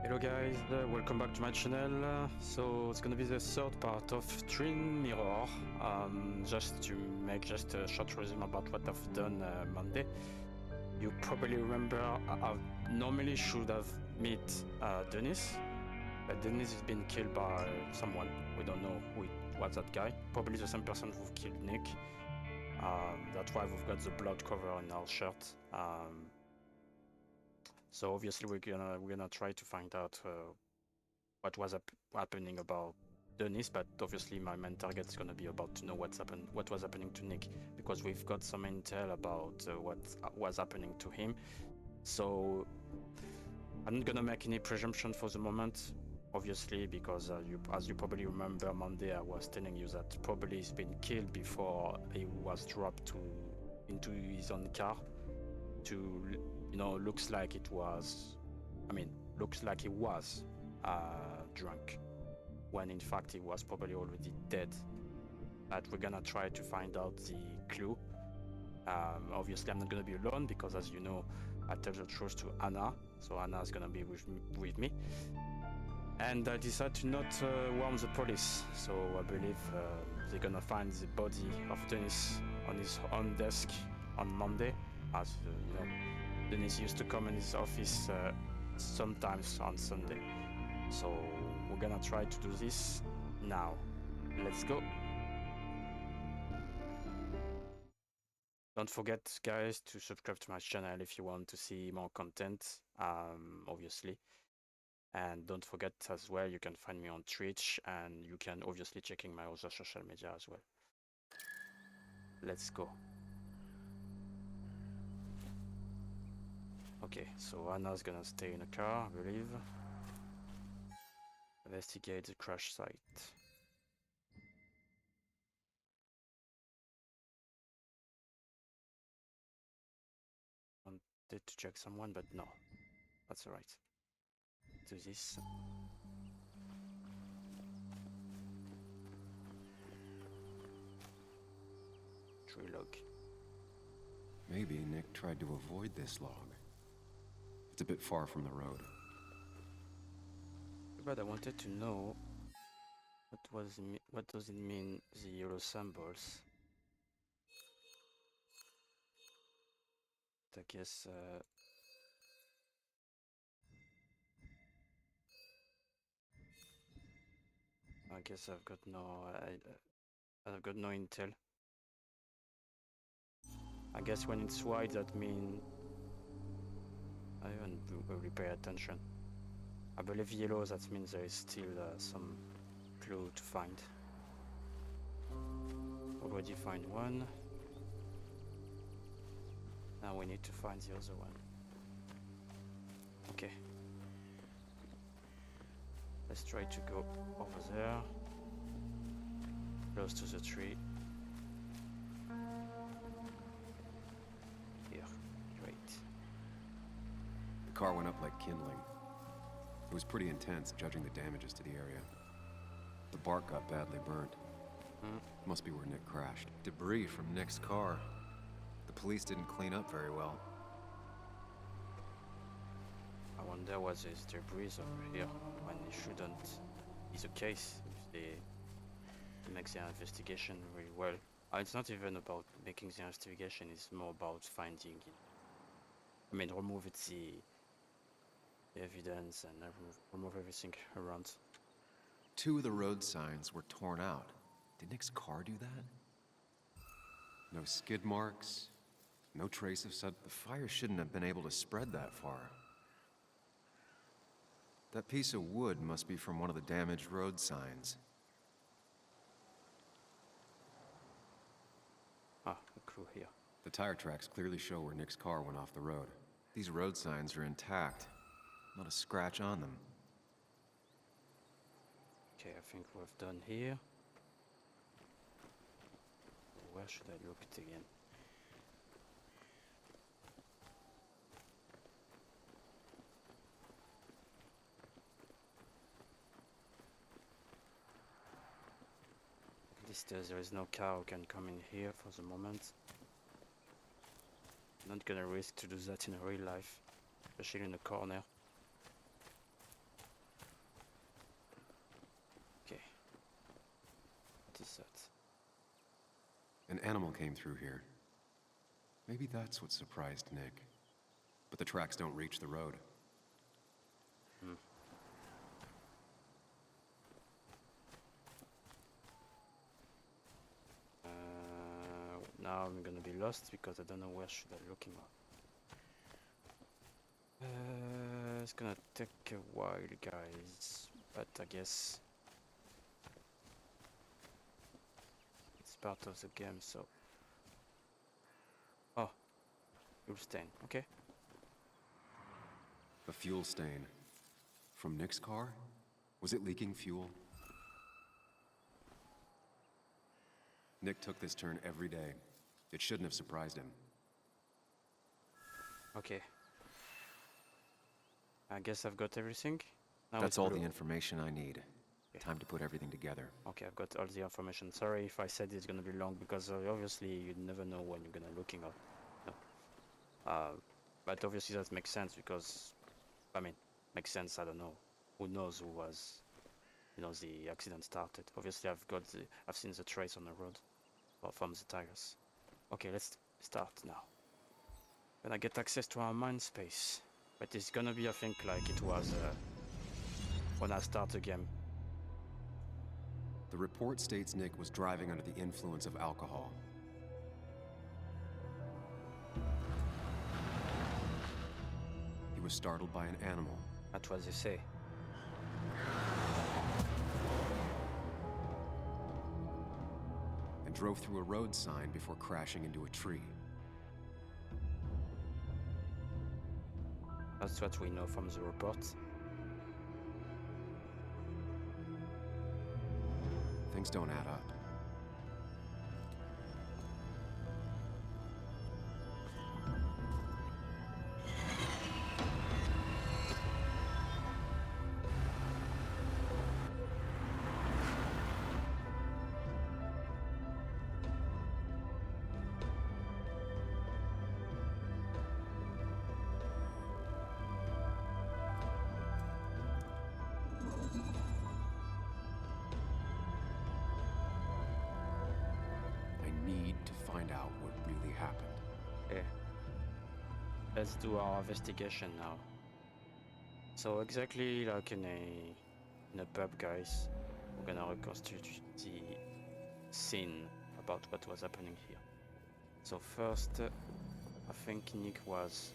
Hello guys, welcome back to my channel. So it's gonna be the third part of Twin Mirror. Just to make just a short resume about what I've done Monday. You probably remember I normally should have met Dennis, but Dennis has been killed by someone. We don't know who it was, that guy. Probably the same person who killed Nick. That's why we've got the blood cover on our shirt. So obviously we're gonna try to find out what was happening about Dennis, but obviously my main target is gonna be about to know what was happening to Nick, because we've got some intel about what was happening to him. So I'm not gonna make any presumption for the moment, obviously, because as you probably remember Monday, I was telling you that probably he's been killed before he was dropped into his own car. Looks like he was drunk, when in fact he was probably already dead. But we're gonna try to find out the clue. Obviously I'm not gonna be alone, because as you know, I tell the truth to Anna, so Anna is gonna be with me. And I decided to not warn the police, so I believe they're gonna find the body of Dennis on his own desk on Monday, as Dennis used to come in his office sometimes on Sunday. So we're gonna try to do this now. Let's go. Don't forget, guys, to subscribe to my channel if you want to see more content, obviously. And don't forget as well, you can find me on Twitch, and you can obviously checking my other social media as well. Let's go. Okay, so Anna's gonna stay in the car, I believe. Investigate the crash site. Wanted to check someone, but no, that's alright. Do this. Tree log. Maybe Nick tried to avoid this log. It's a bit far from the road. But I wanted to know what does it mean, the yellow symbols. I guess I've got no intel. I guess when it's white, that means I haven't really pay attention. I believe yellow, that means there is still some clue to find. Already find one. Now we need to find the other one. Okay. Let's try to go over there, close to the tree. Here, great. The car went up like kindling. It was pretty intense, judging the damages to the area. The bark got badly burnt. Must be where Nick crashed. Debris from Nick's car. The police didn't clean up very well. I wonder what is debris over here when it shouldn't be the case if they make the investigation really well. It's not even about making the investigation, it's more about finding, remove the evidence and remove everything around. 2 of the road signs were torn out. Did Nick's car do that? No skid marks, no trace of the fire shouldn't have been able to spread that far. That piece of wood must be from one of the damaged road signs. Ah, a clue here. The tire tracks clearly show where Nick's car went off the road. These road signs are intact. Not a scratch on them. Okay, I think we've done here. Where should I look it again? At least there is no car who can come in here for the moment. Not gonna risk to do that in real life, especially in a corner. that? An animal came through here. Maybe that's what surprised Nick. But the tracks don't reach the road. Now I'm gonna be lost because I don't know where should I looking at. It's gonna take a while, guys, but I guess it's part of the game, so... Oh, fuel stain, okay. A fuel stain. From Nick's car? Was it leaking fuel? Nick took this turn every day. It shouldn't have surprised him. Okay. I guess I've got everything. Now That's it's all blue. the information I need. Okay. Time to put everything together. Okay, I've got all the information. Sorry if I said it's gonna be long because obviously you never know when you're gonna looking at. No. But obviously that makes sense because, I mean, makes sense. I don't know. Who knows who was, the accident started. Obviously I've seen the trace on the road, or from the tires. Okay, let's start now. Gonna get access to our mind space, but it's gonna be, I think, like it was when I start the game. The report states Nick was driving under the influence of alcohol. He was startled by an animal. That's what they say. And drove through a road sign before crashing into a tree. That's what we know from the report. Things don't add up. Let's do our investigation now. So exactly like in a pub, guys, we're gonna reconstitute the scene about what was happening here. So first, I think Nick was...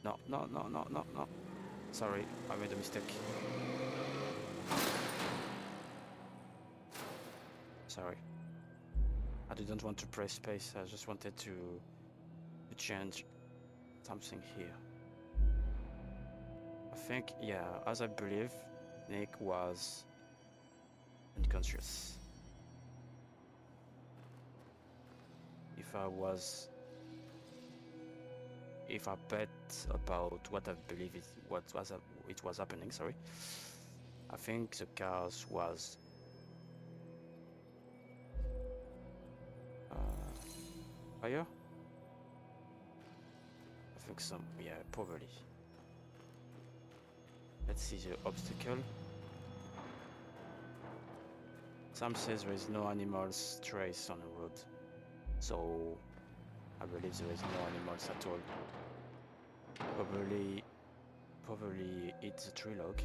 No. Sorry, I made a mistake. Sorry. I didn't want to press space, I just wanted to change something here. I think, yeah, as I believe, Nick was unconscious. If I bet about what I believe it was happening, sorry, I think the cars was fire. I think some, yeah, probably. Let's see the obstacle. Sam says there is no animals trace on the road, so I believe there is no animals at all. Probably it's a tree log.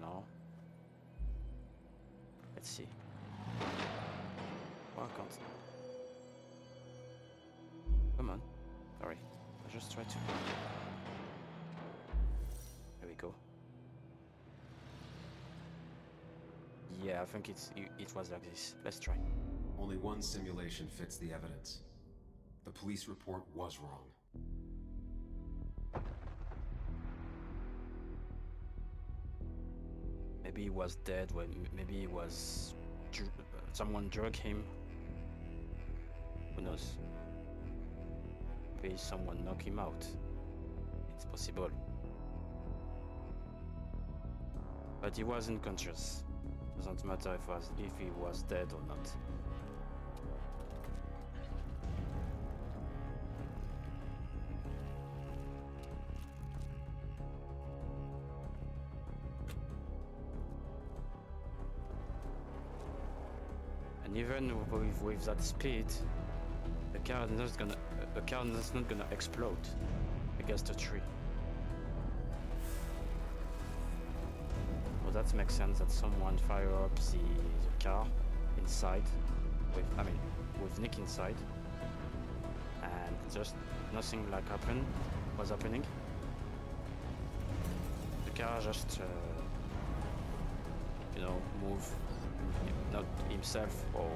No. Let's see. Oh, I can't. Come on. Sorry. I just tried to... There we go. Yeah, I think it was like this. Let's try. Only one simulation fits the evidence. The police report was wrong. Maybe he was dead, maybe he was... someone drugged him. Who knows? Maybe someone knocked him out. It's possible. But he wasn't conscious. Doesn't matter if he was dead or not. And even with that speed, the car is not gonna explode against a tree. Well, that makes sense that someone fire up the car inside, with Nick inside, and just nothing like was happening. The car just, move, not himself or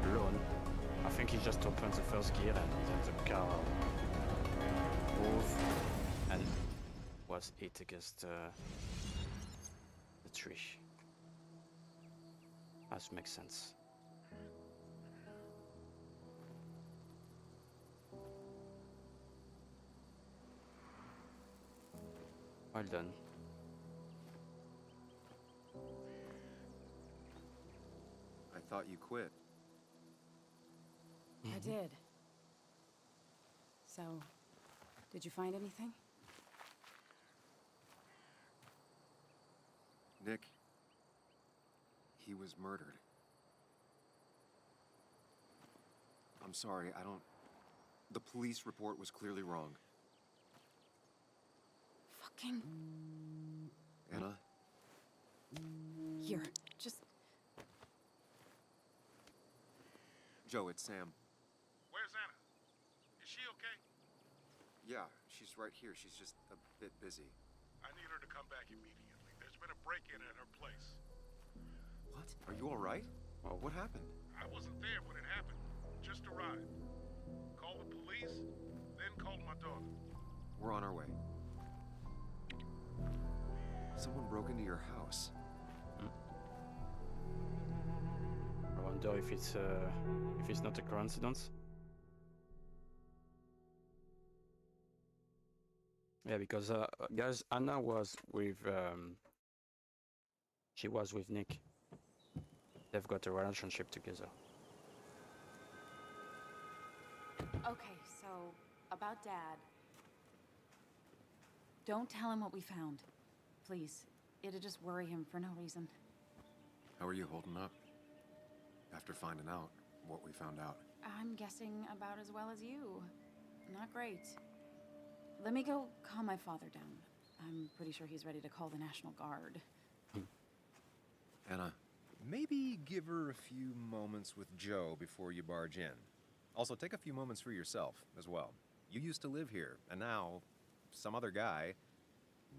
alone. I think he just opened the first gear and then the car moved and was hit against the tree. That makes sense. Well done. I thought you quit. I did. So, did you find anything? Nick, he was murdered. I'm sorry, the police report was clearly wrong. Fucking... Anna? Here, just... Joe, it's Sam. Where's Anna? Is she okay? Yeah, she's right here. She's just a bit busy. I need her to come back immediately. There's been a break-in at her place. What? Are you all right? Oh, what happened? I wasn't there when it happened. Just arrived. Call the police, then call my daughter. We're on our way. Someone broke into your house. I wonder if it's not a coincidence. Yeah, because guys, Anna was with she was with Nick. They've got a relationship together. Okay, so, about Dad. Don't tell him what we found. Please. It'll just worry him for no reason. How are you holding up? After finding out what we found out. I'm guessing about as well as you. Not great. Let me go calm my father down. I'm pretty sure he's ready to call the National Guard. Anna. Maybe give her a few moments with Joe before you barge in. Also, take a few moments for yourself as well. You used to live here, and now some other guy,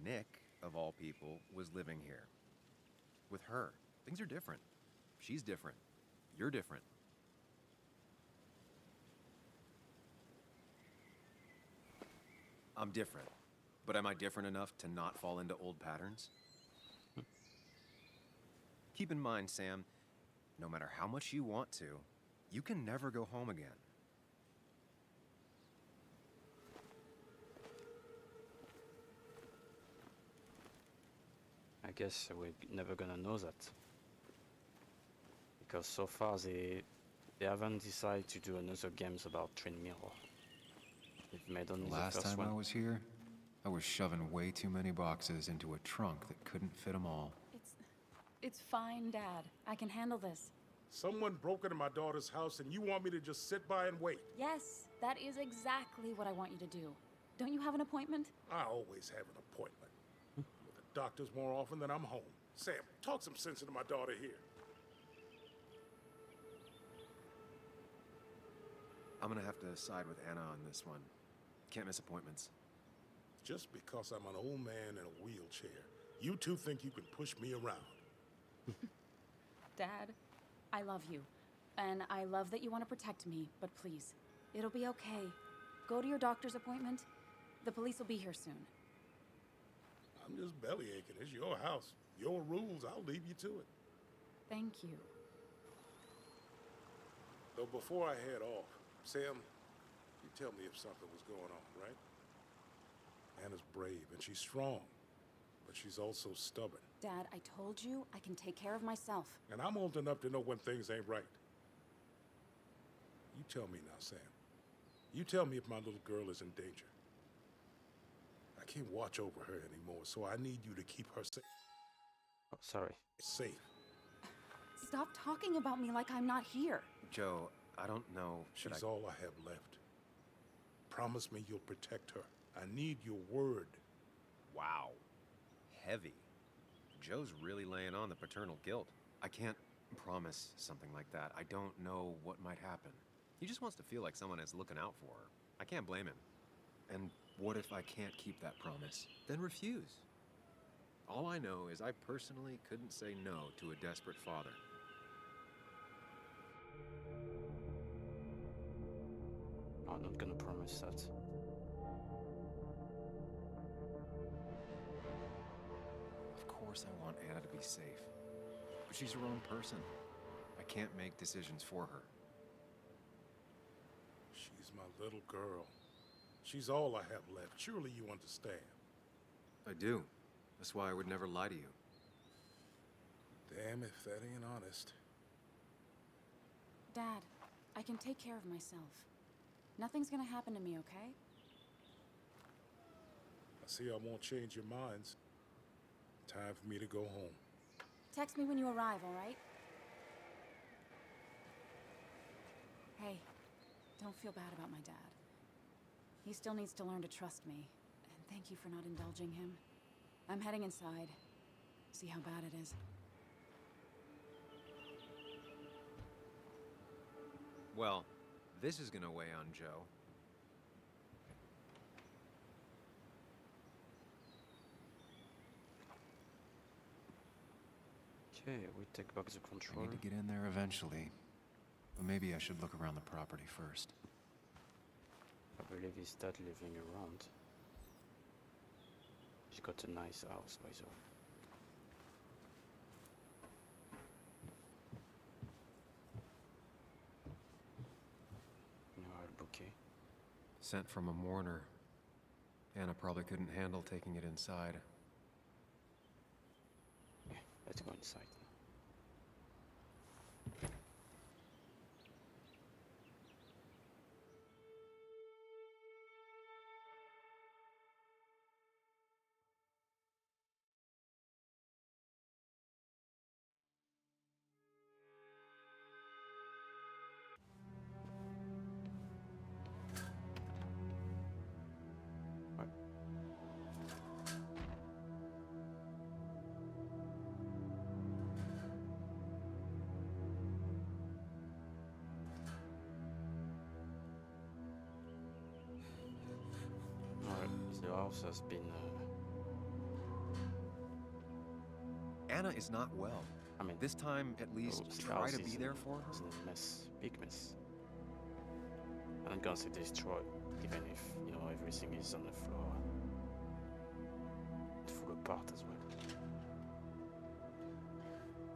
Nick, of all people, was living here. With her. Things are different. She's different. You're different. I'm different. But am I different enough to not fall into old patterns? Keep in mind, Sam, no matter how much you want to, you can never go home again. I guess we're never gonna know that. Because so far they haven't decided to do another games about Twin Mirror. They've made only the Last first time one. I was here, I was shoving way too many boxes into a trunk that couldn't fit them all. It's fine, Dad. I can handle this. Someone broke into my daughter's house and you want me to just sit by and wait? Yes, that is exactly what I want you to do. Don't you have an appointment? I always have an appointment. With the doctors more often than I'm home. Sam, talk some sense into my daughter here. I'm gonna have to side with Anna on this one. Can't miss appointments. Just because I'm an old man in a wheelchair, you two think you can push me around. Dad, I love you. And I love that you want to protect me, but please, it'll be okay. Go to your doctor's appointment. The police will be here soon. I'm just belly aching. It's your house. Your rules, I'll leave you to it. Thank you. Though before I head off, Sam, you tell me if something was going on, right? Anna's brave and she's strong, but she's also stubborn. Dad, I told you I can take care of myself. And I'm old enough to know when things ain't right. You tell me now, Sam. You tell me if my little girl is in danger. I can't watch over her anymore, so I need you to keep her Oh, sorry. safe. Stop talking about me like I'm not here. Joe, I don't know. Should She's I? all I have left. Promise me you'll protect her. I need your word. Wow. Heavy. Joe's really laying on the paternal guilt. I can't promise something like that. I don't know what might happen. He just wants to feel like someone is looking out for her. I can't blame him. And what if I can't keep that promise? Then refuse. All I know is I personally couldn't say no to a desperate father. I'm not gonna promise that. Of course I want Anna to be safe. But she's her own person. I can't make decisions for her. She's my little girl. She's all I have left. Surely you understand. I do. That's why I would never lie to you. Damn if that ain't honest. Dad, I can take care of myself. Nothing's gonna happen to me, okay? I see I won't change your minds. Time for me to go home. Text me when you arrive, all right? Hey, don't feel bad about my dad. He still needs to learn to trust me. And thank you for not indulging him. I'm heading inside. See how bad it is. Well, this is gonna weigh on Joe. Okay, we take back the I controller. need to get in there eventually. But maybe I should look around the property first. I believe he's dad living around. He's got a nice house, by the way. Noel bouquet. Sent from a mourner. Anna probably couldn't handle taking it inside. Yeah, let's go inside. Right. Alright, the house has been Anna is not well. I mean, This time, at least, the try house to be is there in- for her. is in a mess, big mess. And I'm gonna say destroyed, even if, you know, everything is on the floor. It fall apart as well,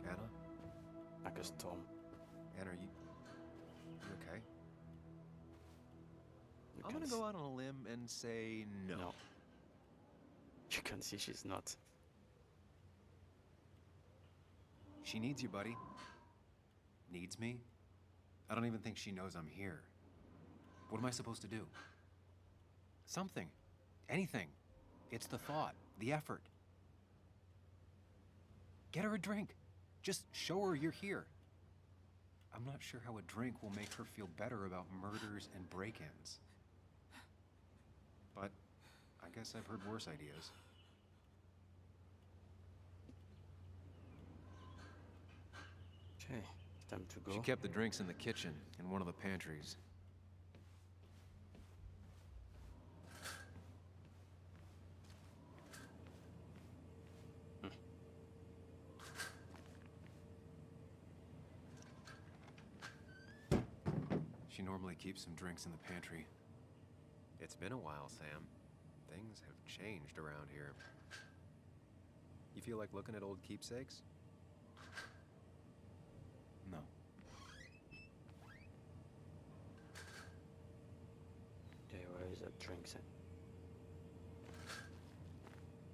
Anna? like a storm. Anna, are you okay? You I'm can gonna s- go out on a limb and say no. No. You can see she's not. She needs you, buddy. Needs me? I don't even think she knows I'm here. What am I supposed to do? Something. Anything. It's the thought, the effort. Get her a drink. Just show her you're here. I'm not sure how a drink will make her feel better about murders and break-ins. But I guess I've heard worse ideas. Okay, time to go. She kept the drinks in the kitchen, in one of the pantries. She normally keeps some drinks in the pantry. It's been a while, Sam. Things have changed around here. You feel like looking at old keepsakes? No. Okay, where is that drink then?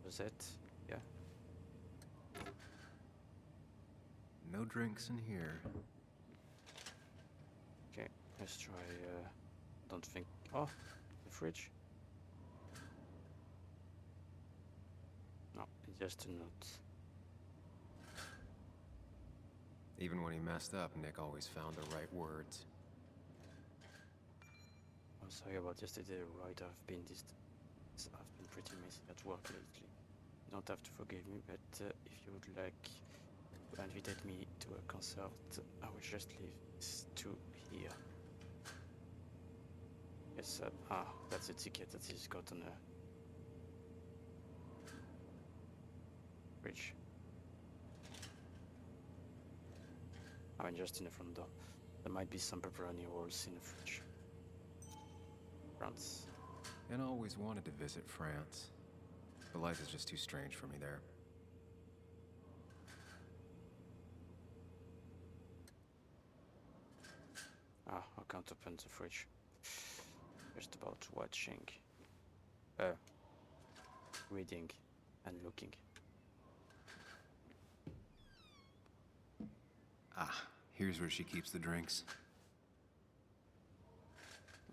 Was it? Yeah. No drinks in here. Okay, let's try. Don't think. Oh, the fridge. No, it's just a note. Even when he messed up, Nick always found the right words. I'm sorry about yesterday, right? I've been pretty messy at work lately. You don't have to forgive me, but if you would like to invite me to a concert, I will just leave this to here. Yes, that's a ticket that he's got on a fridge. I mean, just in the front door. There might be some pepperoni rolls in the fridge. France. And always wanted to visit France. But life is just too strange for me there. I can't open the fridge. Just about watching. Reading and looking. Ah, here's where she keeps the drinks.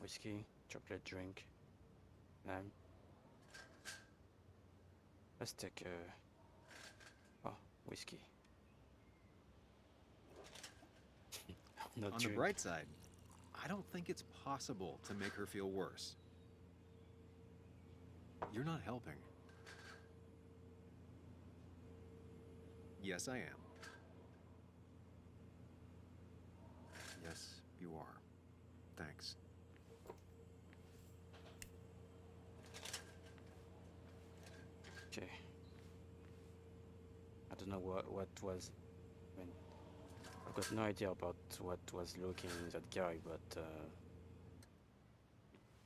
Whiskey, chocolate drink, lime. Let's take whiskey. Not On the bright side, I don't think it's possible to make her feel worse. You're not helping. Yes, I am. Yes, you are. Thanks. Okay. I don't know what was. I mean, I've got no idea about what was looking in that guy, but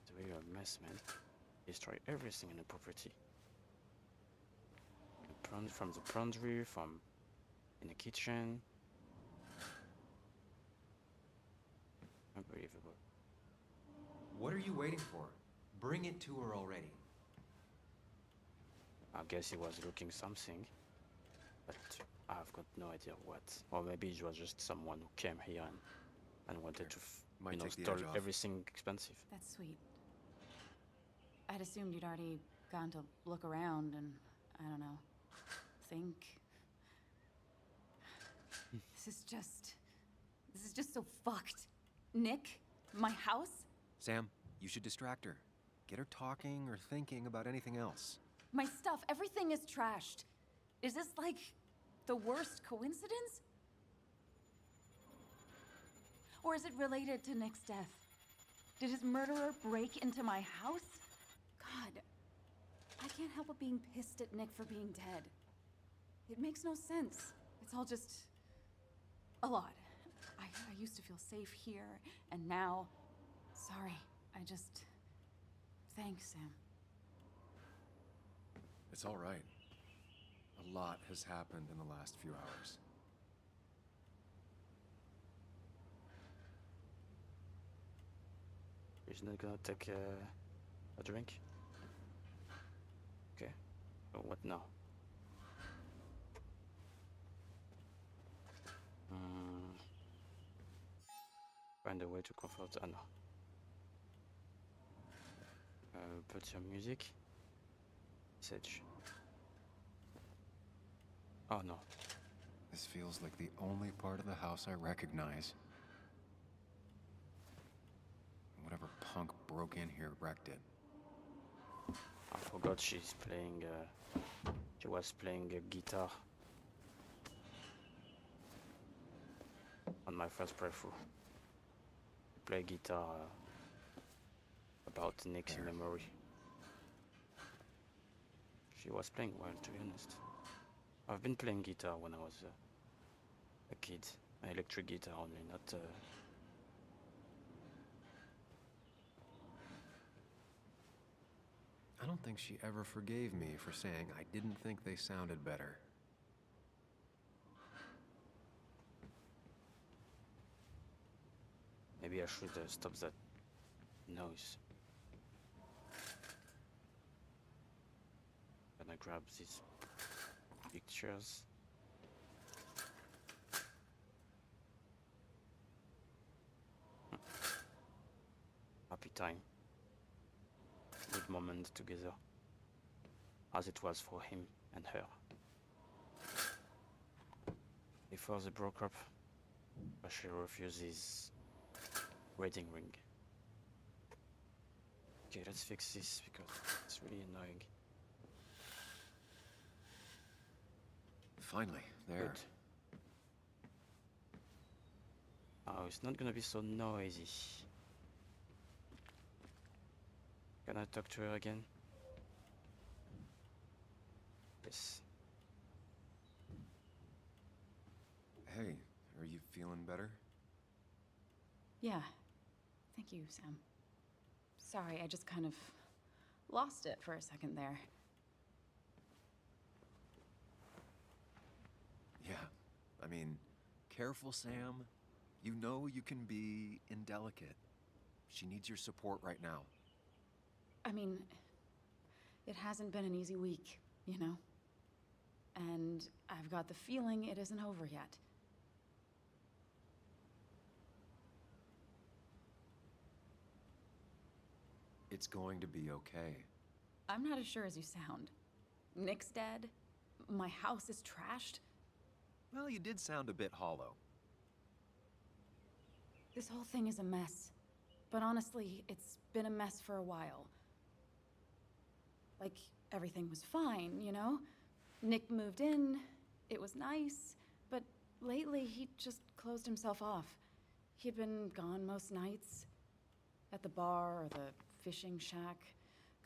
it's a real mess, man. Destroy everything in the property. From the pantry, from in the kitchen. Unbelievable. What are you waiting for? Bring it to her already. I guess he was looking something, but I've got no idea what. Or maybe it was just someone who came here and wanted to, Might take the steal edge off. everything expensive. That's sweet. I'd assumed you'd already gone to look around and, I don't know, think. This is just so fucked. Nick? My house? Sam, you should distract her. Get her talking or thinking about anything else. My stuff, everything is trashed. Is this like the worst coincidence? Or is it related to Nick's death? Did his murderer break into my house? God, I can't help but being pissed at Nick for being dead. It makes no sense. It's all just a lot. I used to feel safe here, and now, sorry, thanks, Sam. It's all right. A lot has happened in the last few hours. He's not gonna take a drink? Okay. So what now? Find a way to comfort Anna. Put some music. Message. Oh no. This feels like the only part of the house I recognize. Whatever punk broke in here wrecked it. I forgot she's playing. She was playing a guitar on my first playthrough. Play guitar about Nick's memory. She was playing well, to be honest. I've been playing guitar when I was a kid. An electric guitar only, not. I don't think she ever forgave me for saying I didn't think they sounded better. Maybe I should stop that noise. Gonna grab these pictures. Happy time. Good moment together. As it was for him and her. Before they broke up, But she refuses wedding ring. Okay, let's fix this because it's really annoying. Finally, there. Good. Oh, it's not gonna be so noisy. Can I talk to her again? Yes. Hey, are you feeling better? Yeah. Thank you, Sam. Sorry, I just kind of lost it for a second there. Yeah. I mean, careful, Sam. You know you can be indelicate. She needs your support right now. I mean, it hasn't been an easy week, you know? And I've got the feeling it isn't over yet. It's going to be okay. I'm not as sure as you sound. Nick's dead. My house is trashed. Well, you did sound a bit hollow. This whole thing is a mess. But honestly, it's been a mess for a while. Like, everything was fine, you know? Nick moved in, it was nice, but lately he just closed himself off. He'd been gone most nights. At the bar or the fishing shack,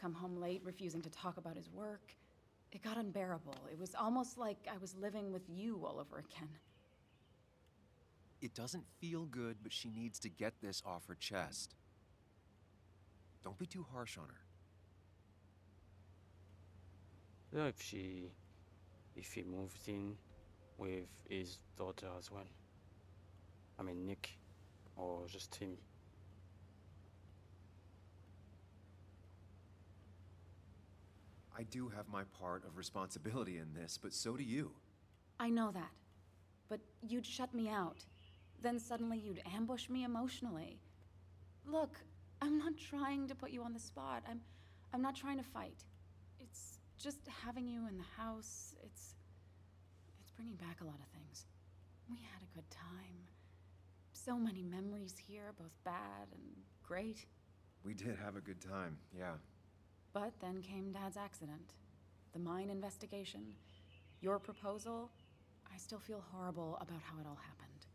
come home late, refusing to talk about his work. It got unbearable. It was almost like I was living with you all over again. It doesn't feel good, but she needs to get this off her chest. Don't be too harsh on her. Yeah, if he moved in with his daughter as well. I mean Nick, or just him. I do have my part of responsibility in this, but so do you. I know that. But you'd shut me out. Then suddenly you'd ambush me emotionally. Look, I'm not trying to put you on the spot. I'm not trying to fight. It's just having you in the house. It's bringing back a lot of things. We had a good time. So many memories here, both bad and great. We did have a good time, yeah. But then came Dad's accident. The mine investigation. Your proposal. I still feel horrible about how it all happened.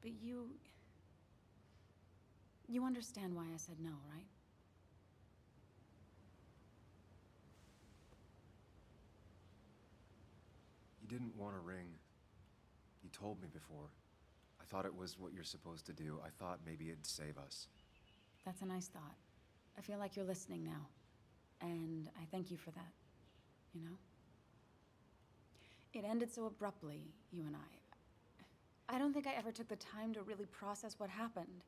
But you understand why I said no, right? You didn't want a ring. You told me before. I thought it was what you're supposed to do. I thought maybe it'd save us. That's a nice thought. I feel like you're listening now. And I thank you for that. You know? It ended so abruptly, you and I. I don't think I ever took the time to really process what happened.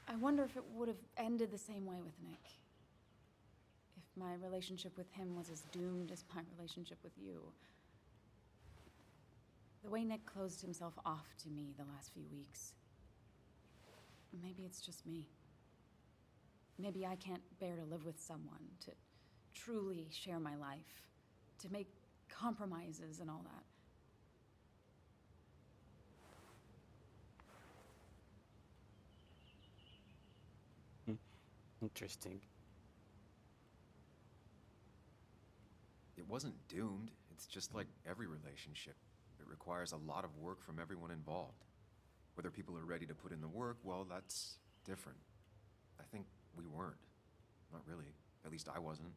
I wonder if it would have ended the same way with Nick. If my relationship with him was as doomed as my relationship with you. The way Nick closed himself off to me the last few weeks. Maybe it's just me. Maybe I can't bear to live with someone, to truly share my life, to make compromises and all that. Interesting. It wasn't doomed. It's just like every relationship. It requires a lot of work from everyone involved. Whether people are ready to put in the work, well, that's different. I think we weren't. Not really. At least I wasn't.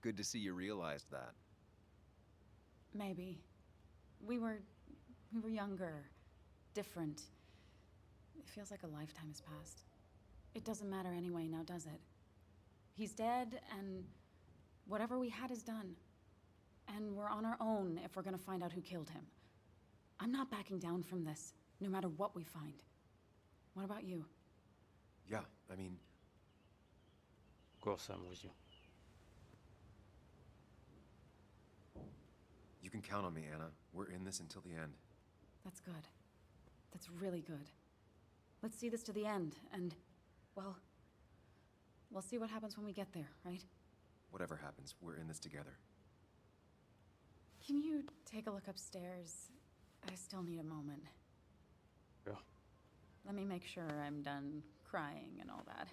Good to see you realized that. Maybe. We were younger, different. It feels like a lifetime has passed. It doesn't matter anyway now, does it? He's dead, and whatever we had is done. And we're on our own if we're gonna find out who killed him. I'm not backing down from this, no matter what we find. What about you? Yeah, I mean, Of course I'm with you. you can count on me, Anna. We're in this until the end. That's good. That's really good. Let's see this to the end, and, well, we'll see what happens when we get there, right? Whatever happens, we're in this together. Can you take a look upstairs? I still need a moment. Sure. Let me make sure I'm done crying and all that.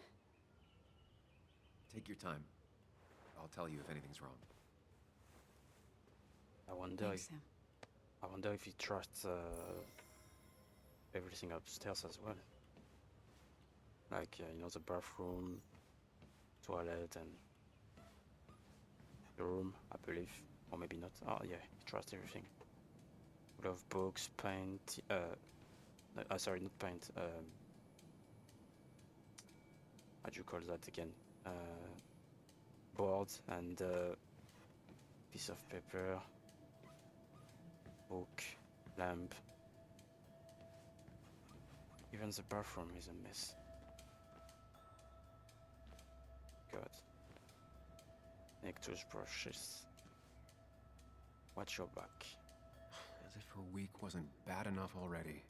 Take your time. I'll tell you if anything's wrong. I wonder Thanks, if Sam. I wonder if he trusts everything upstairs as well. Like you know, the bathroom, toilet, and the room, I believe, or maybe not. Oh yeah, he trusts everything. A lot of books, paint. Sorry, not paint. How do you call that again? Boards and piece of paper, book, lamp. Even the bathroom is a mess. God. Neck toothbrushes. Watch your back. As if her week wasn't bad enough already.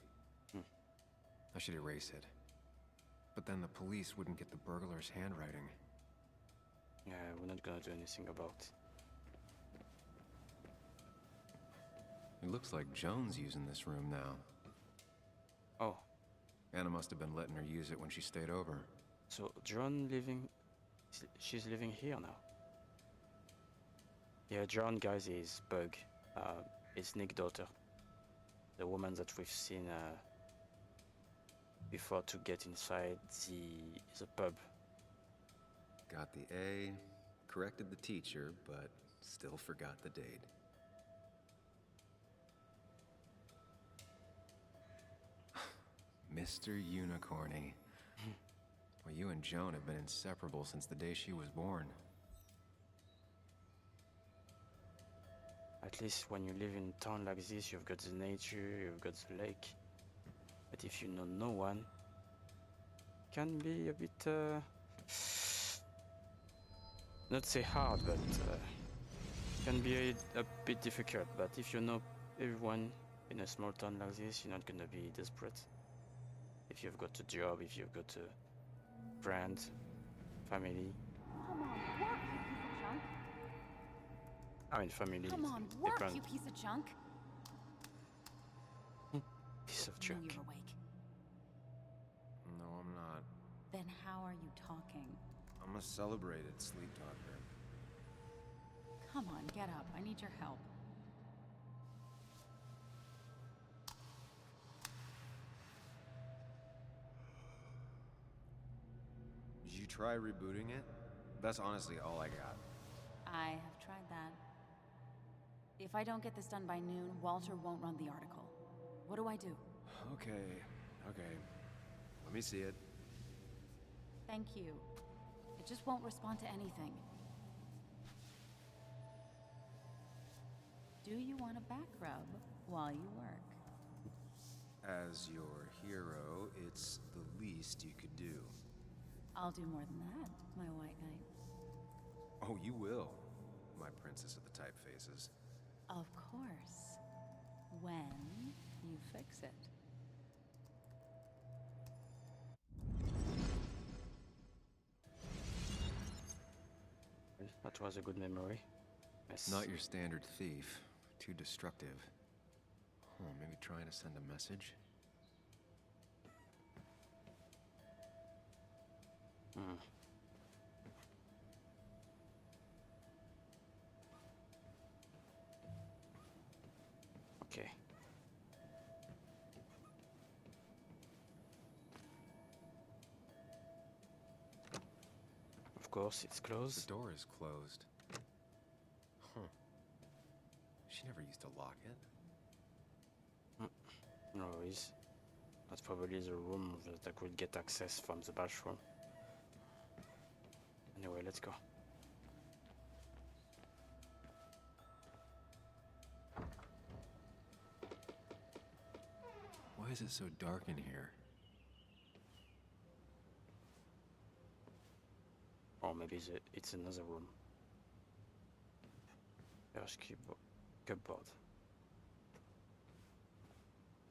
Hmm. I should erase it. But then the police wouldn't get the burglar's handwriting. Yeah, we're not gonna do anything about it. It looks like Joan's using this room now. Oh, Anna must have been letting her use it when she stayed over. so John living... She's living here now. Yeah, John, guys, is Bug. It's Nick's daughter. The woman that we've seen before to get inside the pub. Got the A, corrected the teacher, but still forgot the date. Mr. Unicorny. Well, you and Joan have been inseparable since the day she was born. At least when you live in a town like this, you've got the nature, you've got the lake. But if you know no one, it can be a bit, not say hard, but can be a bit difficult. But if you know everyone in a small town like this, you're not gonna be desperate. If you've got a job, if you've got a friend, family. Come on, work, you piece of junk. I mean, family. Come on, work, depend. you piece of junk. Piece of I knew junk. you were awake. No, I'm not. Then how are you talking? I'm a celebrated sleep talker. Come on, get up. I need your help. Did you try rebooting it? That's honestly all I got. I have tried that. If I don't get this done by noon, Walter won't run the article. What do I do? Okay. Let me see it. Thank you. It just won't respond to anything. Do you want a back rub while you work? As your hero, it's the least you could do. I'll do more than that, my white knight. Oh, you will, my princess of the typefaces. Of course. When you fix it. That was a good memory. Yes. Not your standard thief. Too destructive. Oh, maybe trying to send a message? Hmm. Okay. Of course, it's The closed. door is closed. Huh. She never used to lock it. No worries. That's probably the room that I could get access from the bathroom. Anyway, let's go. Why is it so dark in here? Or maybe it's another room. There's cupboard.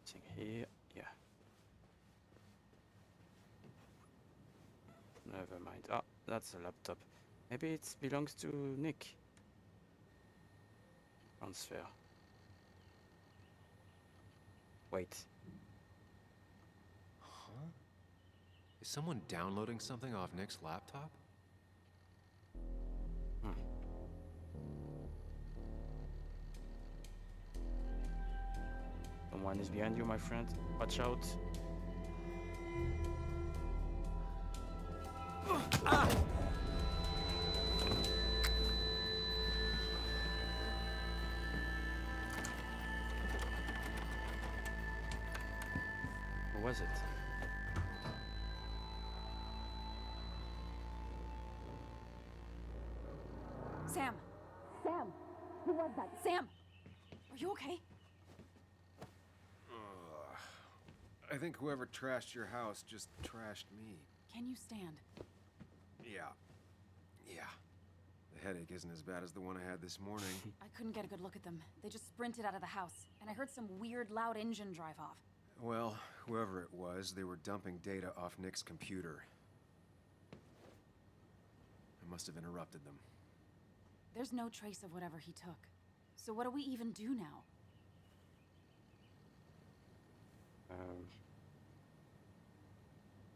Thing here, yeah. Never mind. Ah, that's a laptop. Maybe it belongs to Nick. Transfer. Wait. Huh? Is someone downloading something off Nick's laptop? Hmm. Someone is behind you, my friend. Watch out. Who was it? Sam! Sam! Who was that? Sam! Are you okay? I think whoever trashed your house just trashed me. Can you stand? Yeah. The headache isn't as bad as the one I had this morning. I couldn't get a good look at them. They just sprinted out of the house, and I heard some weird, loud engine drive off. Well, whoever it was, they were dumping data off Nick's computer. I must have interrupted them. There's no trace of whatever he took. So what do we even do now?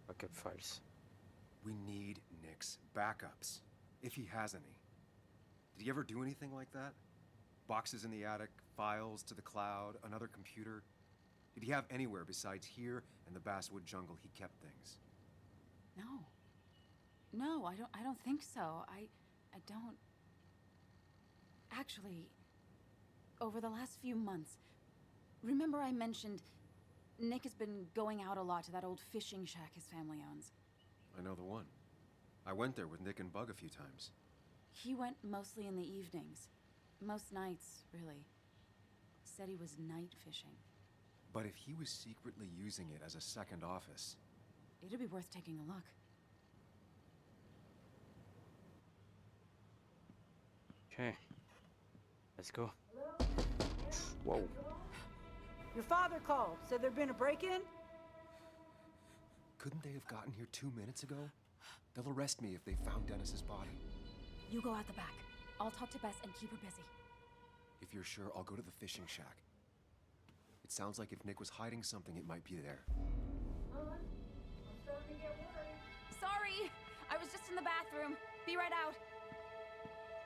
Backup files. We need Nick's backups, if he has any. Did he ever do anything like that? Boxes in the attic, files to the cloud, another computer? Did he have anywhere besides here and the Basswood jungle he kept things? No, I don't think so. I don't... Actually, over the last few months, remember I mentioned Nick has been going out a lot to that old fishing shack his family owns. I know the one. I went there with Nick and Bug a few times. He went mostly in the evenings. Most nights, really. Said he was night fishing. But if he was secretly using it as a second office... It'd be worth taking a look. Okay. Let's go. Whoa. Your father called. Said there'd been a break-in? Couldn't they have gotten here 2 minutes ago? They'll arrest me if they found Dennis's body. You go out the back. I'll talk to Bess and keep her busy. If you're sure, I'll go to the fishing shack. It sounds like if Nick was hiding something, it might be there. I'm starting to get worried. Sorry! I was just in the bathroom. Be right out.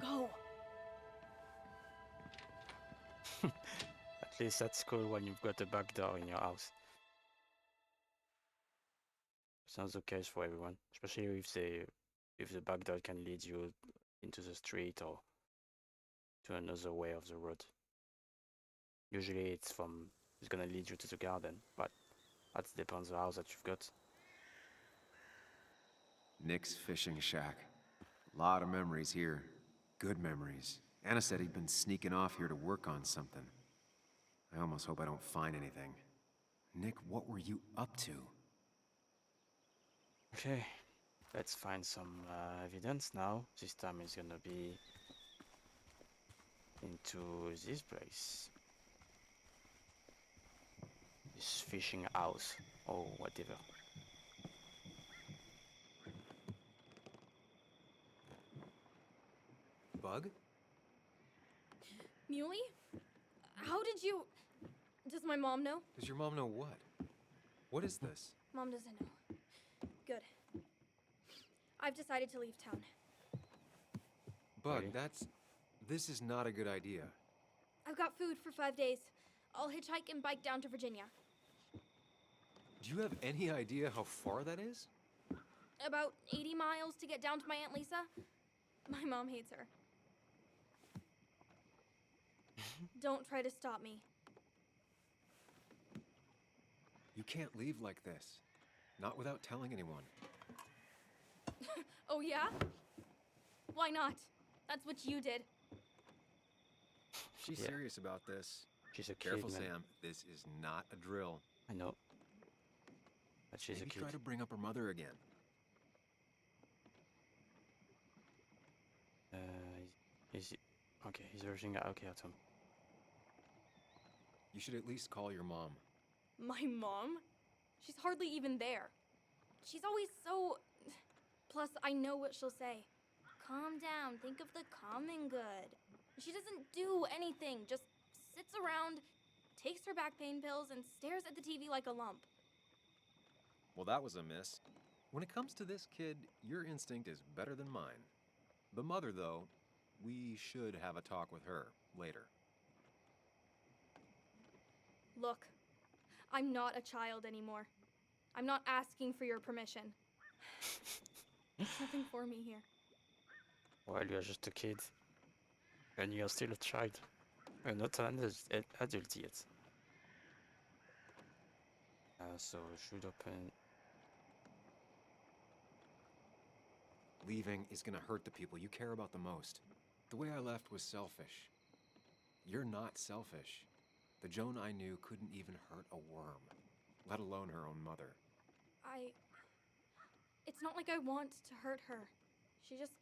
Go. At least that's cool when you've got a back door in your house. Sounds the case for everyone, especially if the back door can lead you into the street or to another way of the road. Usually it's gonna lead you to the garden, but that depends on the house that you've got. Nick's fishing shack. A lot of memories here. Good memories. Anna said he'd been sneaking off here to work on something. I almost hope I don't find anything. Nick, what were you up to? Okay, let's find some evidence now. This time it's gonna be into this place. This fishing house, or whatever. Bug? Muley? How did you... Does my mom know? Does your mom know what? What is this? Mom doesn't know. Good. I've decided to leave town. Bug, Really? this is not a good idea. I've got food for 5 days. I'll hitchhike and bike down to Virginia. Do you have any idea how far that is? About 80 miles to get down to my Aunt Lisa. My mom hates her. Don't try to stop me. You can't leave like this. Not without telling anyone. Oh, yeah? Why not? That's what you did. She's Yeah. serious about this. She's a kid, Careful, man. Sam. This is not a drill. I know. But she's Maybe a kid. try to bring up her mother again. Is it... Okay, he's everything okay at home. You should at least call your mom. My mom? She's hardly even there. She's always so... Plus, I know what she'll say. Calm down, think of the common good. She doesn't do anything, just sits around takes her back pain pills, and stares at the TV like a lump. Well, that was a miss. When it comes to this kid, your instinct is better than mine. The mother, though, we should have a talk with her later. Look, I'm not a child anymore. I'm not asking for your permission. There's nothing for me here. Well, you're just a kid. And you're still a child. And not an adult yet. So should open. Leaving is gonna hurt the people you care about the most. The way I left was selfish. You're not selfish. The Joan I knew couldn't even hurt a worm, let alone her own mother. It's not like I want to hurt her. She just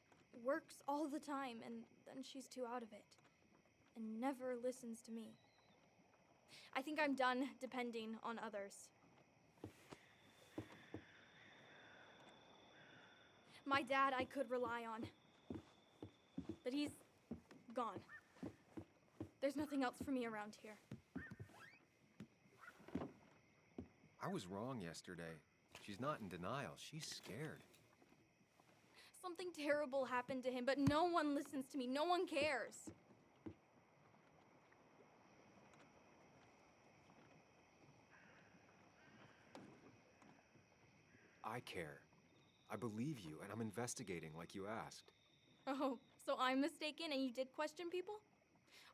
works all the time, and then she's too out of it. And never listens to me. I think I'm done depending on others. My dad I could rely on. But he's gone. There's nothing else for me around here. I was wrong yesterday. She's not in denial. She's scared. Something terrible happened to him, but no one listens to me. No one cares. I care. I believe you, and I'm investigating like you asked. Oh, so I'm mistaken and you did question people?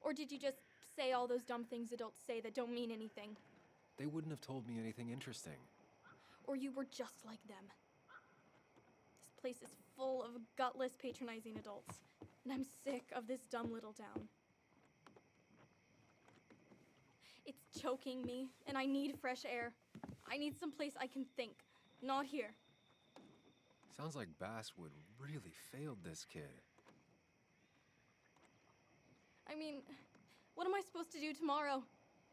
Or did you just say all those dumb things adults say that don't mean anything? They wouldn't have told me anything interesting. Or you were just like them? This place is full of gutless, patronizing adults, and I'm sick of this dumb little town. It's choking me, and I need fresh air. I need some place I can think, not here. Sounds like Basswood really failed this kid. I mean, what am I supposed to do tomorrow?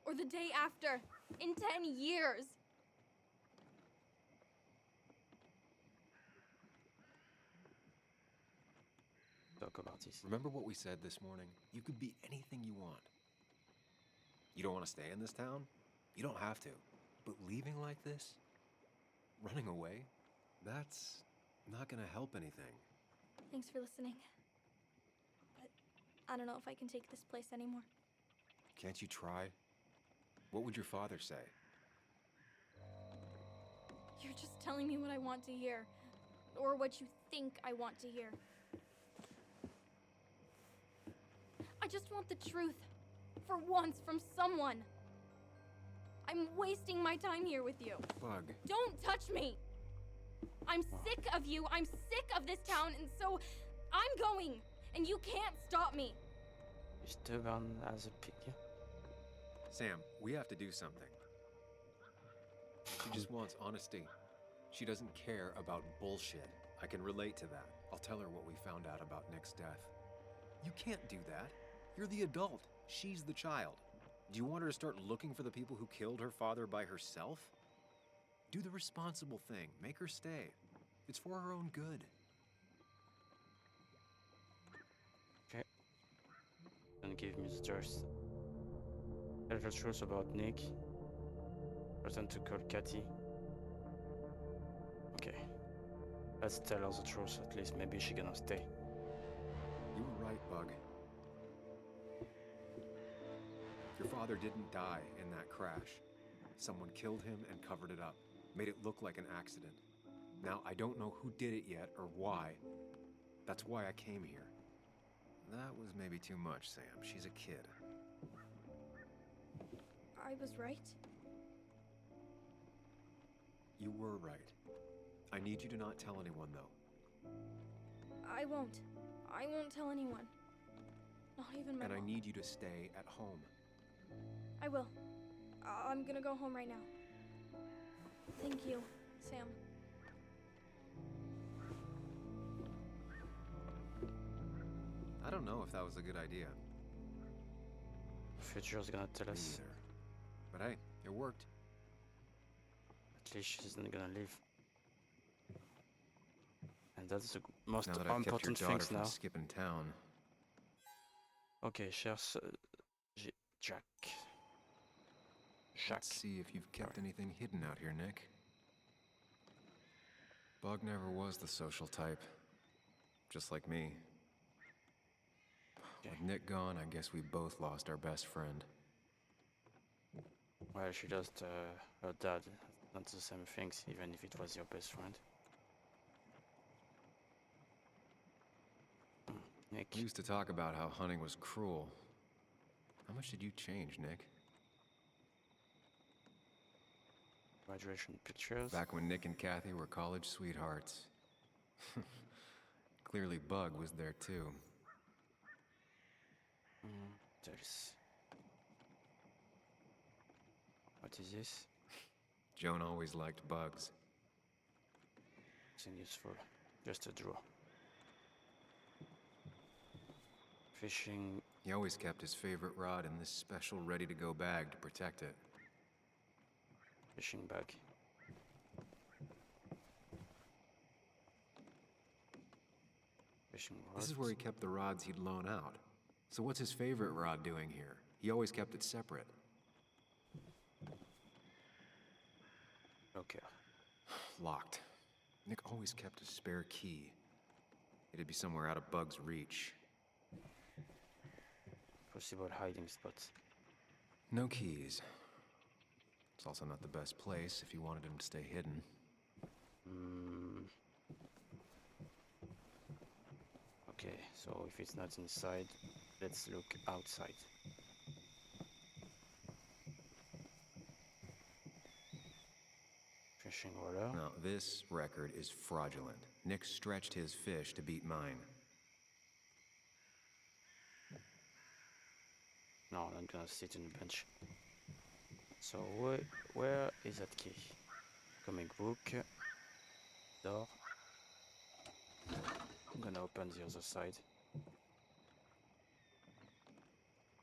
Or the day after? In 10 years? Talk about this. Remember what we said this morning? You could be anything you want. You don't want to stay in this town? You don't have to. But leaving like this? Running away? That's not gonna help anything. Thanks for listening. But I don't know if I can take this place anymore. Can't you try? What would your father say? You're just telling me what I want to hear. Or what you think I want to hear. I just want the truth. For once, from someone. I'm wasting my time here with you. Bug. Don't touch me! I'm sick of you, I'm sick of this town, and so I'm going, and you can't stop me. You stubborn as a pig. Sam, we have to do something. She just wants honesty. She doesn't care about bullshit. I can relate to that. I'll tell her what we found out about Nick's death. You can't do that. You're the adult. She's the child. Do you want her to start looking for the people who killed her father by herself? Do the responsible thing. Make her stay. It's for her own good. Okay. And give me the truth. Tell the truth about Nick. Pretend to call Katy. Okay. Let's tell her the truth. At least maybe she's gonna stay. You were right, Bug. Your father didn't die in that crash. Someone killed him and covered it up. Made it look like an accident. Now, I don't know who did it yet or why. That's why I came here. That was maybe too much, Sam. She's a kid. I was right. You were right. I need you to not tell anyone, though. I won't. I won't tell anyone. Not even my And I mom. need you to stay at home. I will. I'm gonna go home right now. Thank you, Sam. I don't know if that was a good idea. The future's gonna tell Me us. neither. But hey, it worked. At least she's not gonna leave. And that's the most Now that I've kept your important daughter things from now. skipping town. Okay, cherche Jack. shack. Let's see if you've kept anything hidden out here, Nick. Bug never was the social type. Just like me. Okay. With Nick gone, I guess we both lost our best friend. Well, she lost her dad. Not the same things, even if it was your best friend. Nick. We used to talk about how hunting was cruel. How much did you change, Nick? Graduation pictures. Back when Nick and Kathy were college sweethearts. Clearly Bug was there too. There's... What is this? Joan always liked bugs. Nothing useful. Just a drawer. Fishing. He always kept his favorite rod in this special ready-to-go bag to protect it. Fishing bag. Fishing rod. This is where he kept the rods he'd loan out. So what's his favorite rod doing here? He always kept it separate. Okay. Locked. Nick always kept a spare key. It'd be somewhere out of Bug's reach. Possible hiding spots. No keys. It's also not the best place if you wanted him to stay hidden. Okay, so if it's not inside, let's look outside. Fishing roller. Now, this record is fraudulent. Nick stretched his fish to beat mine. No, I'm not gonna sit on the bench. So where is that key? Comic book. Door. I'm gonna open the other side.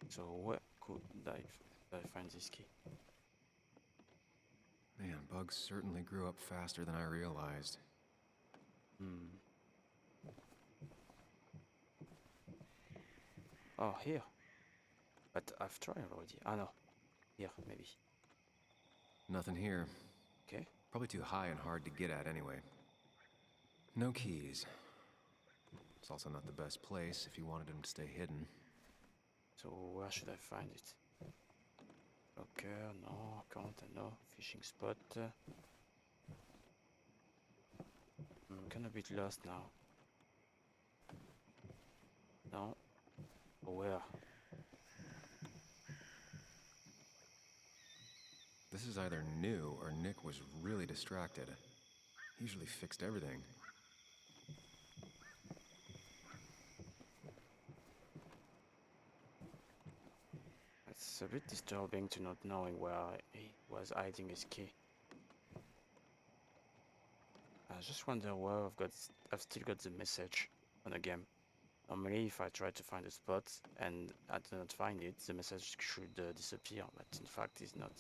So where could I find this key? Man, Bug certainly grew up faster than I realized. Oh, here. But I've tried already. Ah, no. Here, maybe. Nothing here. Okay. Probably too high and hard to get at anyway. No keys. It's also not the best place if you wanted him to stay hidden. So where should I find it? Okay, no, can't, no. Fishing spot. I'm kinda a bit lost now. No. Where? This is either new or Nick was really distracted. He usually fixed everything. It's a bit disturbing to not knowing where he was hiding his key. I just wonder where I've still got the message on the game. Normally, if I try to find a spot and I do not find it, the message should disappear, but in fact it's not.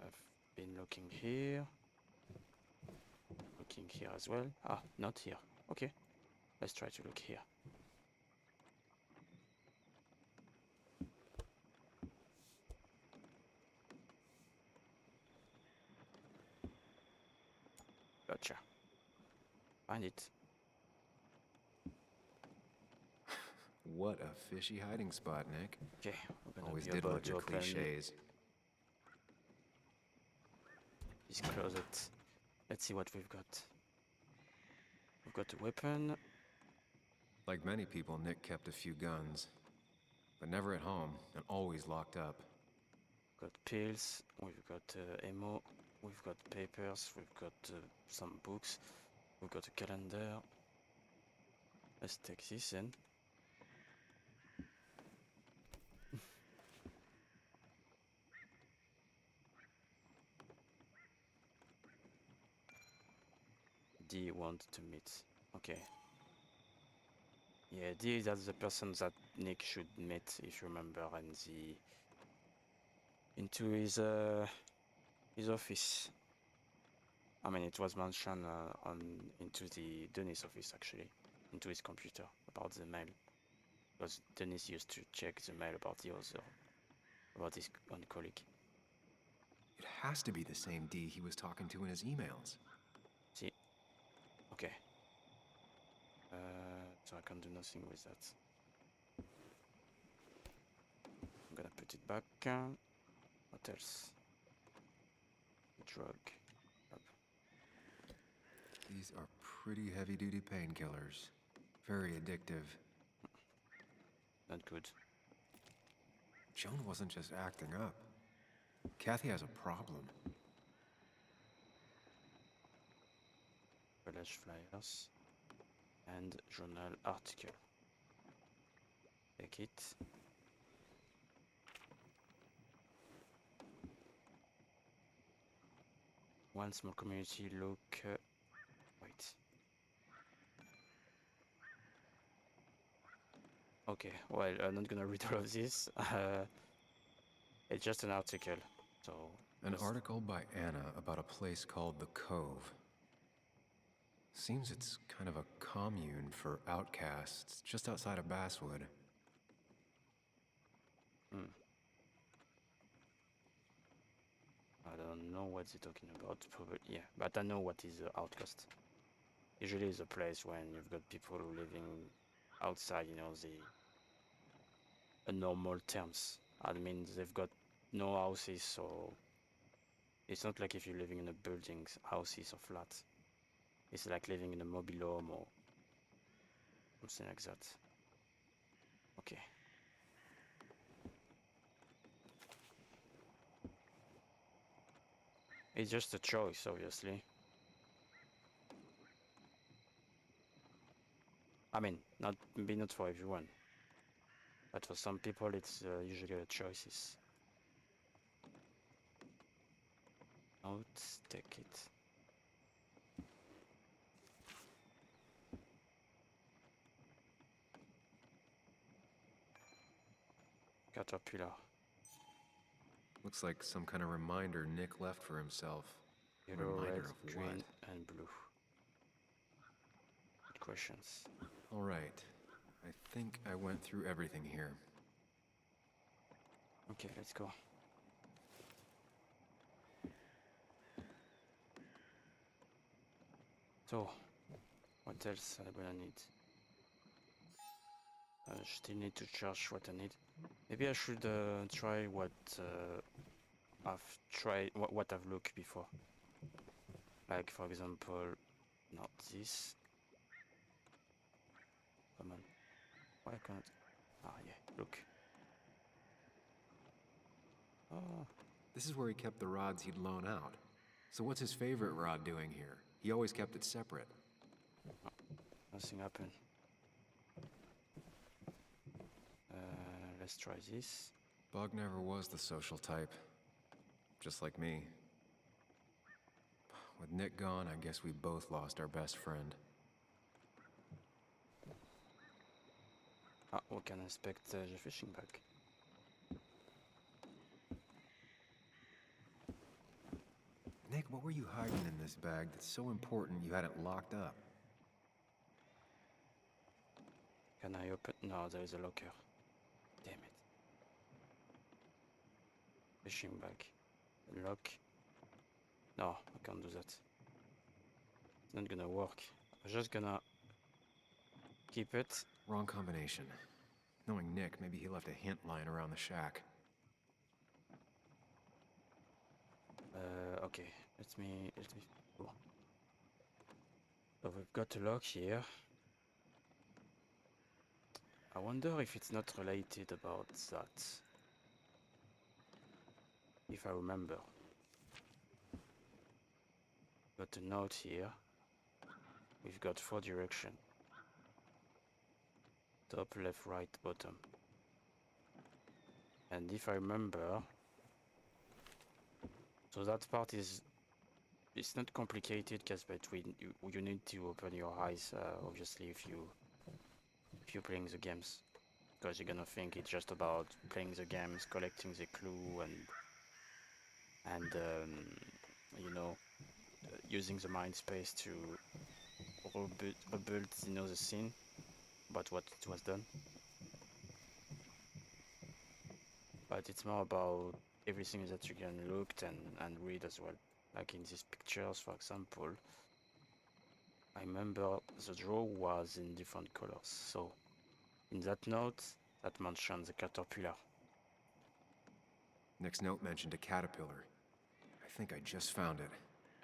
I've been looking here. Looking here as well. Ah, not here. Okay. Let's try to look here. Gotcha. Find it. What a fishy hiding spot, Nick. Okay, we're gonna Always be did about love to your open cliches. this closet. Let's see what we've got. We've got a weapon. Like many people, Nick kept a few guns. But never at home, and always locked up. Got pills. We've got ammo. We've got papers. We've got some books. We've got a calendar. Let's take this in. D want to meet. Okay. Yeah, D is the person that Nick should meet, if you remember, in into his office. I mean, it was mentioned into the Denis office actually, into his computer about the mail. Because Dennis used to check the mail about the other, about his own colleague. It has to be the same D he was talking to in his emails. See? Okay. So I can do nothing with that. I'm gonna put it back. What else? Drug. Up. These are pretty heavy-duty painkillers. Very addictive. Not good. Joan wasn't just acting up. Kathy has a problem. College flyers. And journal article. Take it. One small community look. Wait. Okay, well, I'm not gonna read all of this. It's just an article, so. An article by Anna about a place called The Cove. Seems it's kind of a commune for outcasts just outside of Basswood. I don't know what they're talking about, probably, yeah, but I know what is outcast. Usually it's a place when you've got people living outside, you know, the normal terms. I mean, they've got no houses, so it's not like if you're living in a building, houses or flats. It's like living in a mobile home or something like that. Okay. It's just a choice, obviously. I mean, maybe not for everyone, but for some people, it's usually a choice. Out, take it. Caterpillar. Looks like some kind of reminder Nick left for himself. Yellow, Reminder red, of green, what? and blue. Good questions. All right. I think I went through everything here. Okay, let's go. So, what else am I gonna need? I still need to charge what I need. Maybe I should try what I've tried, what I've looked before. Like, for example, not this. Come on. Why can't? Ah, yeah, look. Oh, This is where he kept the rods he'd loan out. So what's his favorite rod doing here? He always kept it separate. nothing happened. Let's try this. Bug never was the social type. Just like me. With Nick gone, I guess we both lost our best friend. Ah, we can inspect the fishing bag. Nick, what were you hiding in this bag that's so important you had it locked up? Can I open? No, there is a locker. Damn it. Fishing bag. Lock. No, I can't do that. It's not gonna work. I'm just gonna keep it. Wrong combination. Knowing Nick, maybe he left a hint lying around the shack. Okay. Let me. Oh. So we've got a lock here. I wonder if it's not related about that. If I remember. Got a note here. We've got 4 directions. Top, left, right, bottom. And if I remember, so that part is, it's not complicated, because between you need to open your eyes, obviously, if you're playing the games, because you're gonna think it's just about playing the games, collecting the clue, and you know, using the mind space to rebuild, you know, the scene about what it was done. but it's more about everything that you can look and read as well. Like in these pictures, for example, I remember the draw was in different colors. So in that note, that mentioned the caterpillar. Nick's note mentioned a caterpillar. I think I just found it.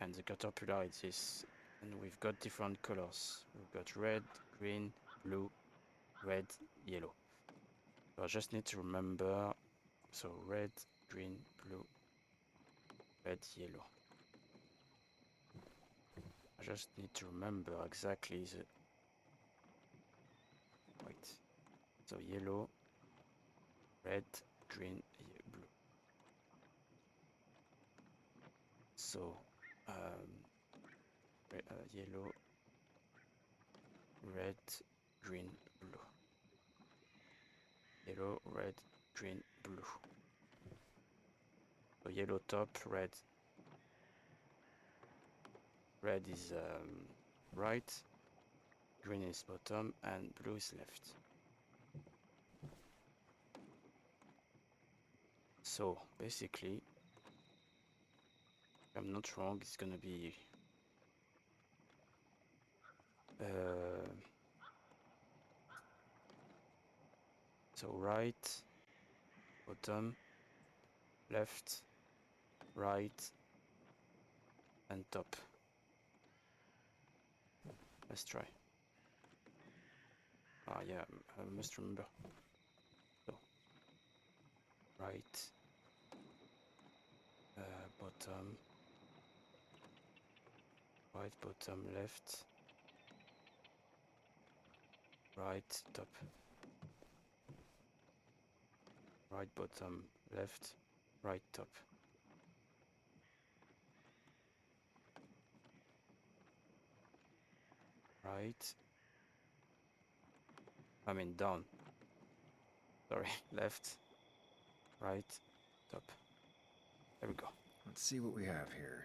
And the caterpillar is this, and we've got different colors. We've got red, green, blue, red, yellow. So I just need to remember, so red, green, blue, red, yellow. I just need to remember exactly the, wait, so yellow, red, green, blue. So, yellow, red, green, blue. Yellow, red, green, blue. So yellow top, red. Red is right, green is bottom, and blue is left. So basically, if I'm not wrong, it's gonna be so right, bottom, left, right, and top. Let's try. Ah yeah, I must remember. So right, bottom, right, bottom, left, right, top. Right, bottom, left, right, top. Right. I mean down. Sorry, left, right, top. There we go. Let's see what we have here.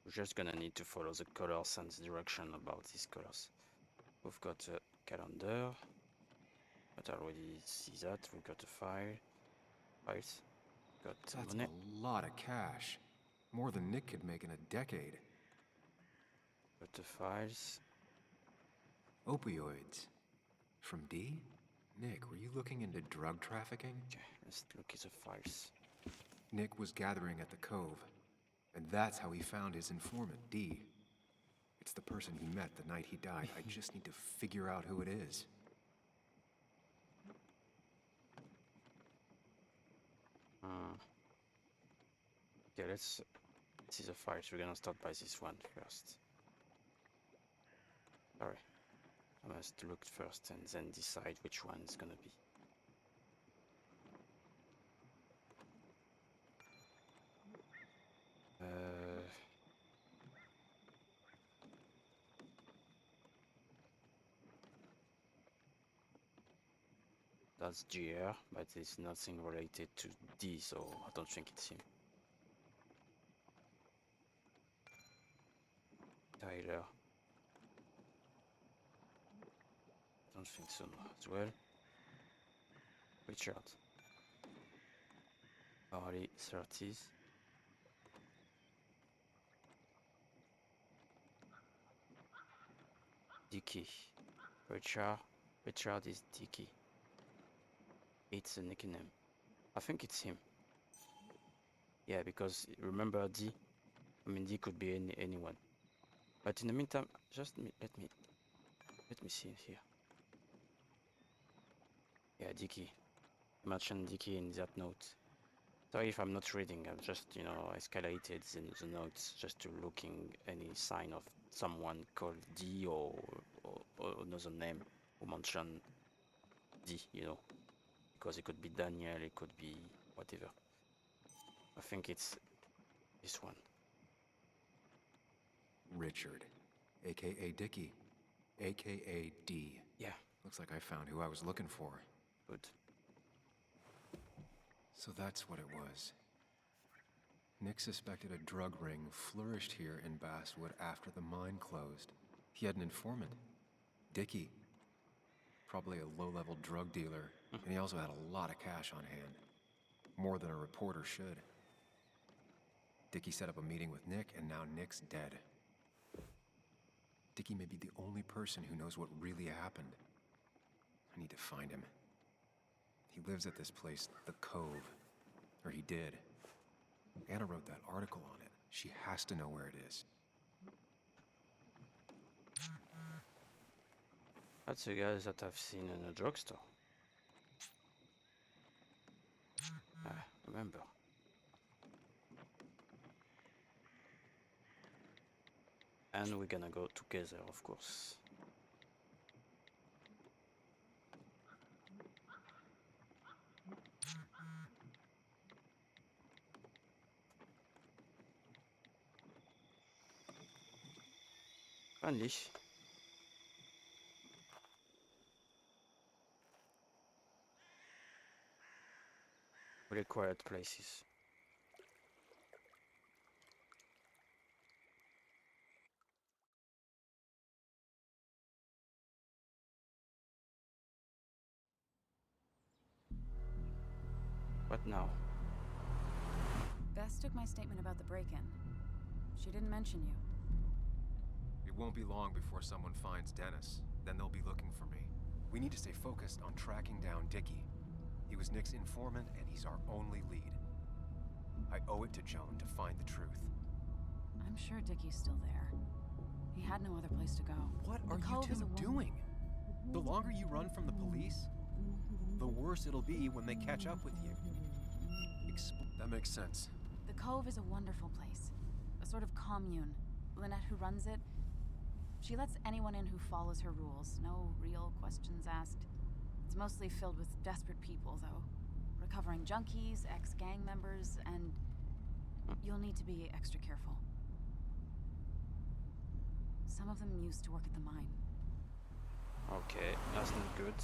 We're just gonna need to follow the colors and the direction about these colors. We've got a calendar, but I already see that. We've got a files, got That's money. a lot of cash. More than Nick could make in a decade. Got the files. Opioids. From D? Nick, were you looking into drug trafficking? Okay, let's look at the files. Nick was gathering at the Cove, and that's how he found his informant, D. It's the person he met the night he died. I just need to figure out who it is. Okay, let's see the files. We're gonna start by this one first. Sorry, I must look first and then decide which one is gonna be. That's GR, but it's nothing related to D, so I don't think it's him. Tyler. Don't think so as well. Richard. Early 30s. Dicky. Richard is Dicky. It's a nickname. I think it's him. Yeah, because remember D? I mean D could be anyone. But in the meantime, just let me see here. Yeah, Dicky. I mentioned Dicky in that note. Sorry if I'm not reading, I've just, escalated the notes just to looking any sign of someone called D or another name who mentioned D, because it could be Daniel, it could be whatever. I think it's this one. Richard, aka Dickie, aka D. Yeah, Looks like I found who I was looking for. good. So that's what it was. Nick suspected a drug ring flourished here in Basswood after the mine closed. He had an informant, Dickie. Probably a low-level drug dealer, and he also had a lot of cash on hand. More than a reporter should. Dickie set up a meeting with Nick, and now Nick's dead. Dickie may be the only person who knows what really happened. I need to find him. He lives at this place, The Cove. Or he did. Anna wrote that article on it. She has to know where it is. That's the guys that I've seen in a drugstore. Remember. And we're gonna go together, of course. Eigentlich. Really quiet places. What now? Bess took my statement about the break-in. She didn't mention you. It won't be long before someone finds Dennis. Then they'll be looking for me. We need to stay focused on tracking down Dickie. He was Nick's informant, and he's our only lead. I owe it to Joan to find the truth. I'm sure Dickie's still there. He had no other place to go. What The are Cove you is two a doing? The longer you run from the police, the worse it'll be when they catch up with you. That makes sense. The Cove is a wonderful place. A sort of commune. Lynette, who runs it, she lets anyone in who follows her rules. No real questions asked. It's mostly filled with desperate people, though. Recovering junkies, ex-gang members, and you'll need to be extra careful. Some of them used to work at the mine. Okay, that's not good.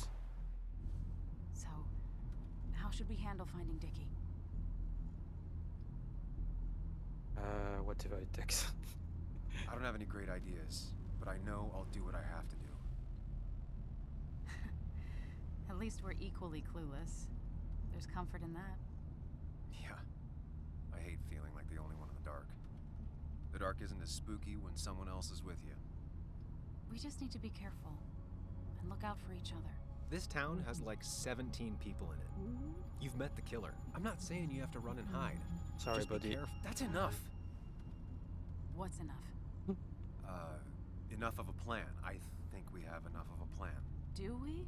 So, how should we handle finding Dickie? Whatever it takes. I don't have any great ideas, but I know I'll do what I have to do. At least we're equally clueless. There's comfort in that. Yeah. I hate feeling like the only one in the dark. The dark isn't as spooky when someone else is with you. We just need to be careful and look out for each other. This town has like 17 people in it. You've met the killer. I'm not saying you have to run and hide. Sorry, Just be buddy. careful. That's enough. What's enough? Enough of a plan. I think we have enough of a plan. Do we?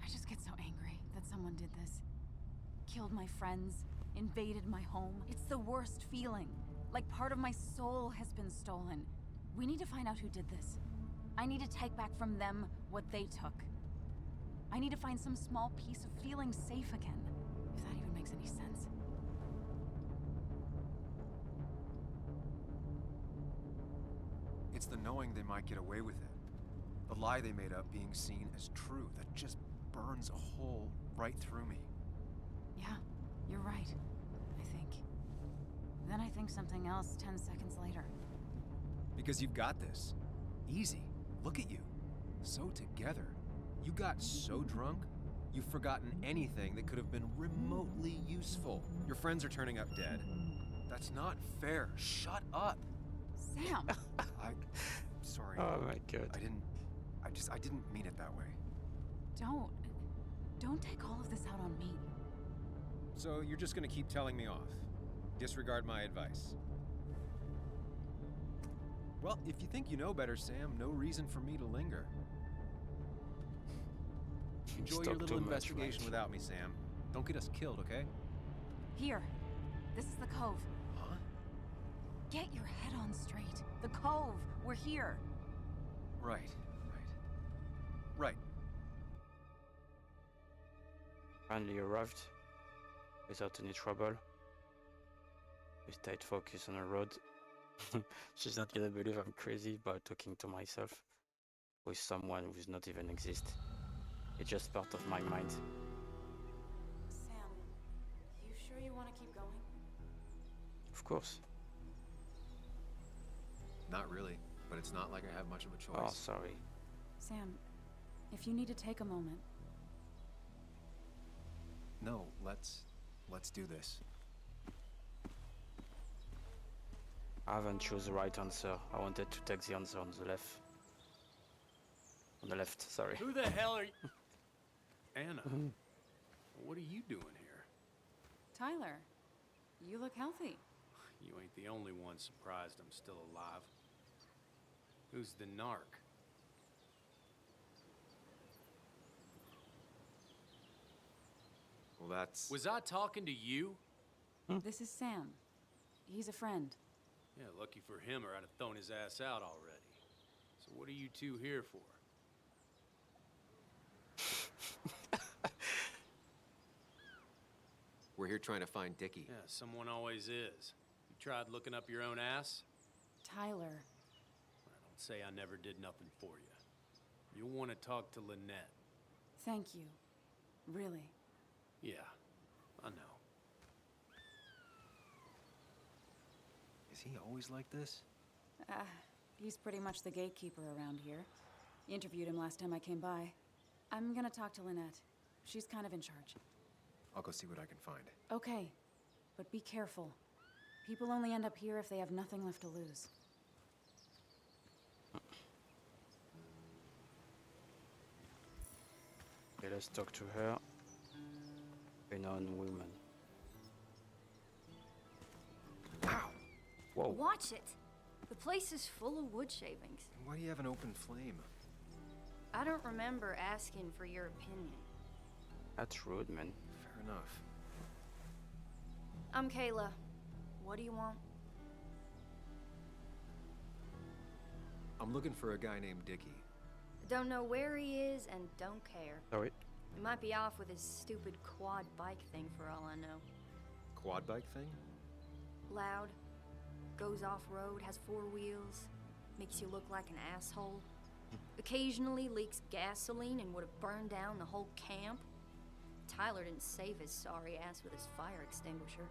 I just get so angry that someone did this. Killed my friends, invaded my home. It's the worst feeling. Like part of my soul has been stolen. We need to find out who did this. I need to take back from them what they took. I need to find some small piece of feeling safe again. If that even makes any sense. It's the knowing they might get away with it. The lie they made up being seen as true that just burns a hole right through me. Yeah, you're right. I think. Then I think something else 10 seconds later. Because you've got this. Easy. Look at you. So together. You got so drunk, you've forgotten anything that could have been remotely useful. Your friends are turning up dead. That's not fair. Shut up. Sam! Sorry. Oh my god. I didn't mean it that way. Don't take all of this out on me. So you're just gonna keep telling me off. Disregard my advice. Well, if you think you know better, Sam, no reason for me to linger. Enjoy your Talk little too much, investigation Mike. without me, Sam. Don't get us killed, okay? Here. This is the Cove. Huh? Get your head on straight. The Cove. We're here. Right. Right. Finally arrived. Without any trouble. With tight focus on the road. She's not gonna believe I'm crazy about talking to myself. With someone who's not even exist. It's just part of my mind. Sam, you sure you want to keep going? Of of course. Not really, but it's not like I have much of a choice. Oh, sorry. Sam, if you need to take a moment. No, let's do this. I haven't chosen the right answer. I wanted to take the answer on the left. On the left, sorry. Who the hell are you? Anna, what are you doing here? Tyler, you look healthy. You ain't the only one surprised I'm still alive. Who's the narc? Well, that's... Was I talking to you? This is Sam. He's a friend. Yeah, lucky for him or I'd have thrown his ass out already. So what are you two here for? We're here trying to find Dickie. Yeah, someone always is. You tried looking up your own ass? Tyler. Well, don't say I never did nothing for you. You'll want to talk to Lynette. Thank you. Really. Yeah, I know. Is he always like this? He's pretty much the gatekeeper around here. Interviewed him last time I came by. I'm gonna talk to Lynette. She's kind of in charge. I'll go see what I can find. Okay, but be careful. People only end up here if they have nothing left to lose. Okay, let's talk to her. A non-woman. Ow! Whoa. Watch it. The place is full of wood shavings. Why do you have an open flame? I don't remember asking for your opinion. That's rude, man. Fair enough. I'm Kayla. What do you want? I'm looking for a guy named Dickie. Don't know where he is and don't care. Sorry. He might be off with his stupid quad bike thing for all I know. Quad bike thing? Loud, goes off-road, has 4 wheels, makes you look like an asshole. Occasionally leaks gasoline and would have burned down the whole camp. Tyler didn't save his sorry ass with his fire extinguisher.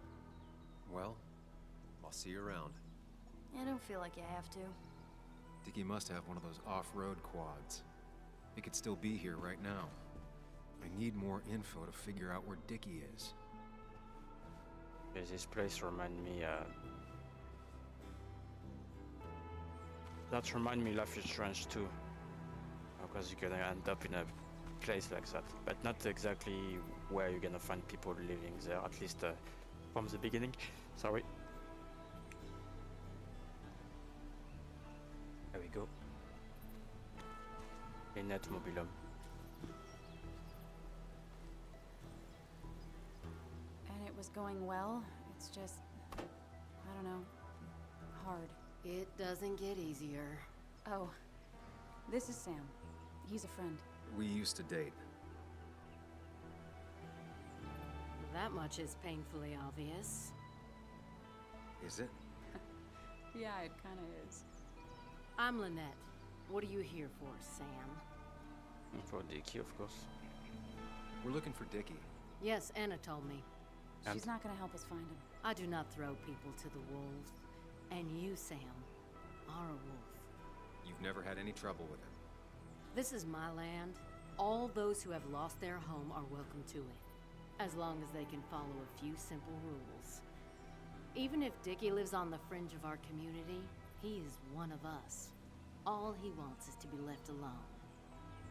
Well, I'll see you around. I don't feel like you have to. Dickie must have one of those off-road quads. He could still be here right now. I need more info to figure out where Dickie is. Okay, this place remind me. That remind me Life is Strange too. Because you're gonna end up in a place like that, but not exactly where you're gonna find people living there. At least from the beginning. Sorry. There we go. Lynette Mobilum. And it was going well. It's just, I don't know, hard. It doesn't get easier. Oh, this is Sam. He's a friend. We used to date. That much is painfully obvious. Is it? Yeah, it kind of is. I'm Lynette. What are you here for, Sam? For Dickie, of course. We're looking for Dickie. Yes, Anna told me. She's not gonna help us find him. I do not throw people to the wolves. And you, Sam, are a wolf. You've never had any trouble with him. This is my land. All those who have lost their home are welcome to it, as long as they can follow a few simple rules. Even if Dickie lives on the fringe of our community, he is one of us. All he wants is to be left alone.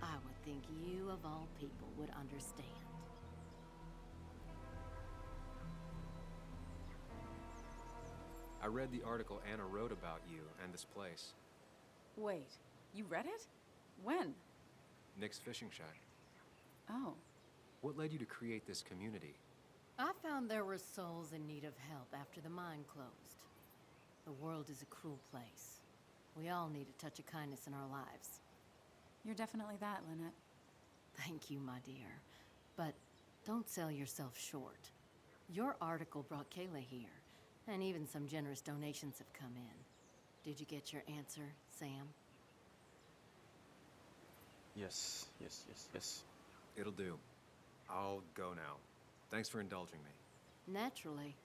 I would think you, of all people, would understand. I read the article Anna wrote about you and this place. Wait, you read it? When? Nick's fishing shack. Oh. What led you to create this community? I found there were souls in need of help after the mine closed. The world is a cruel place. We all need a touch of kindness in our lives. You're definitely that, Lynette. Thank you, my dear. But don't sell yourself short. Your article brought Kayla here, and even some generous donations have come in. Did you get your answer, Sam? Yes, yes, yes, yes. It'll do. I'll go now. Thanks for indulging me. Naturally.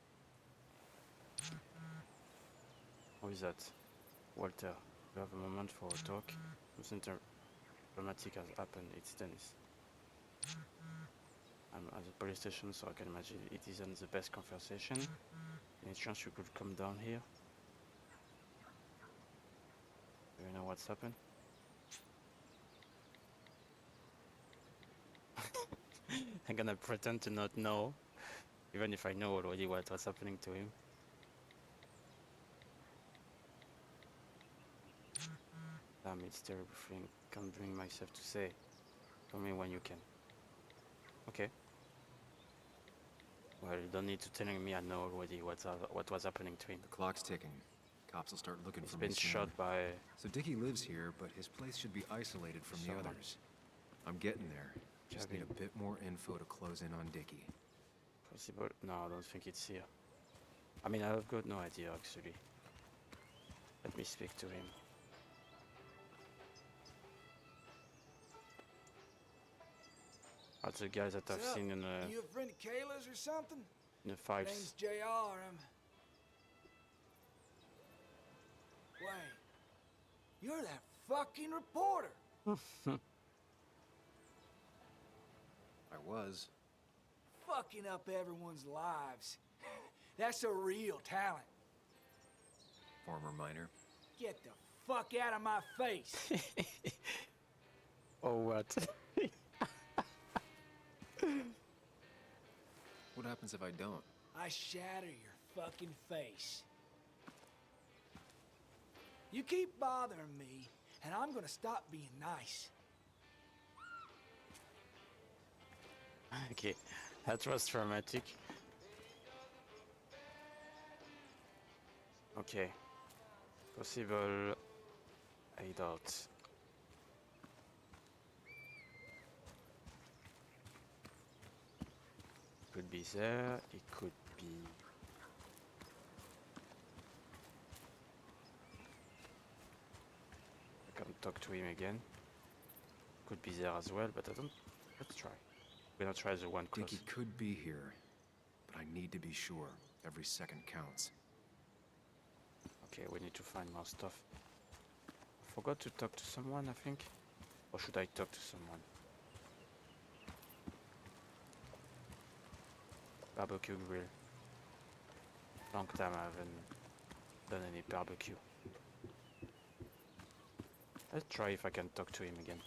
How is that? Walter, you have a moment for a talk? Something dramatic has happened. It's Dennis. I'm at the police station, so I can imagine it isn't the best conversation. Any chance you could come down here? Do you know what's happened? I'm gonna pretend to not know, even if I know already what was happening to him. Damn, it's terrible thing. Can't bring myself to say. Tell me when you can. Okay. Well, you don't need to telling me. I know already what was happening to him. The clock's ticking. Cops will start looking He's for me been soon. shot by So Dickie lives here, but his place should be isolated from the someone. others. I'm getting there. Just need a bit more info to close in on Dickie. Possible? No, I don't think it's here. I mean, I've got no idea actually. Let me speak to him. That's the guys that I've seen in the You a friend of Kayla's or something? Name's files. JR. Wait. You're that fucking reporter. I was. Fucking up everyone's lives. That's a real talent. Former miner. Get the fuck out of my face. Oh, what? What happens if I don't? I shatter your fucking face. You keep bothering me, and I'm gonna stop being nice. Okay, that was dramatic. Okay, possible hideout. Could be there, it could be... I can talk to him again. Could be there as well, but I don't... Let's try. We're gonna try the one close. Dickie could be here, but I need to be sure. Every second counts. Okay, we need to find more stuff. I forgot to talk to someone, I think. Or should I talk to someone? Barbecue grill. Long time I haven't done any barbecue. Let's try if I can talk to him again.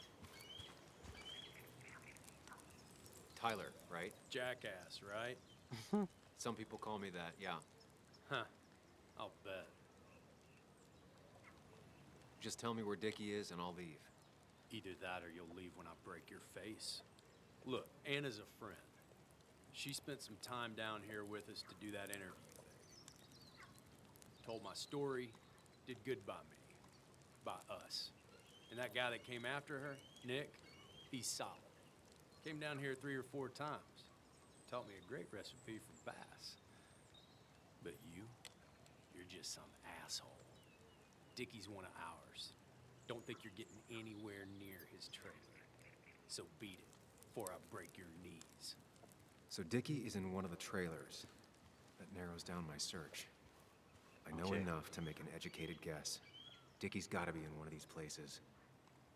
Tyler, right? Jackass, right? Some people call me that, yeah. Huh. I'll bet. Just tell me where Dickie is and I'll leave. Either that or you'll leave when I break your face. Look, Anna's a friend. She spent some time down here with us to do that interview thing. Told my story, did good by me. By us. And that guy that came after her, Nick, he's solid. Came down here 3 or 4 times. Taught me a great recipe for bass. But you're just some asshole. Dickie's one of ours. Don't think you're getting anywhere near his trailer. So beat it before I break your knees. So Dickie is in one of the trailers. That narrows down my search. I know enough to make an educated guess. Dickie's gotta be in one of these places.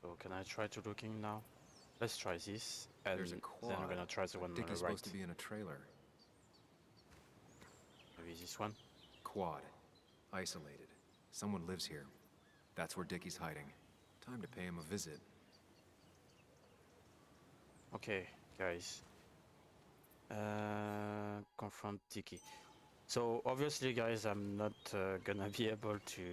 So can I try to looking now? Let's try this, and There's a quad. then I'm gonna try the one on the Dickie's right. supposed to be in a trailer. Maybe this one? Quad. Isolated. Someone lives here. That's where Dickie's hiding. Time to pay him a visit. Okay, guys. Confront Dickie. So obviously, guys, I'm not gonna be able to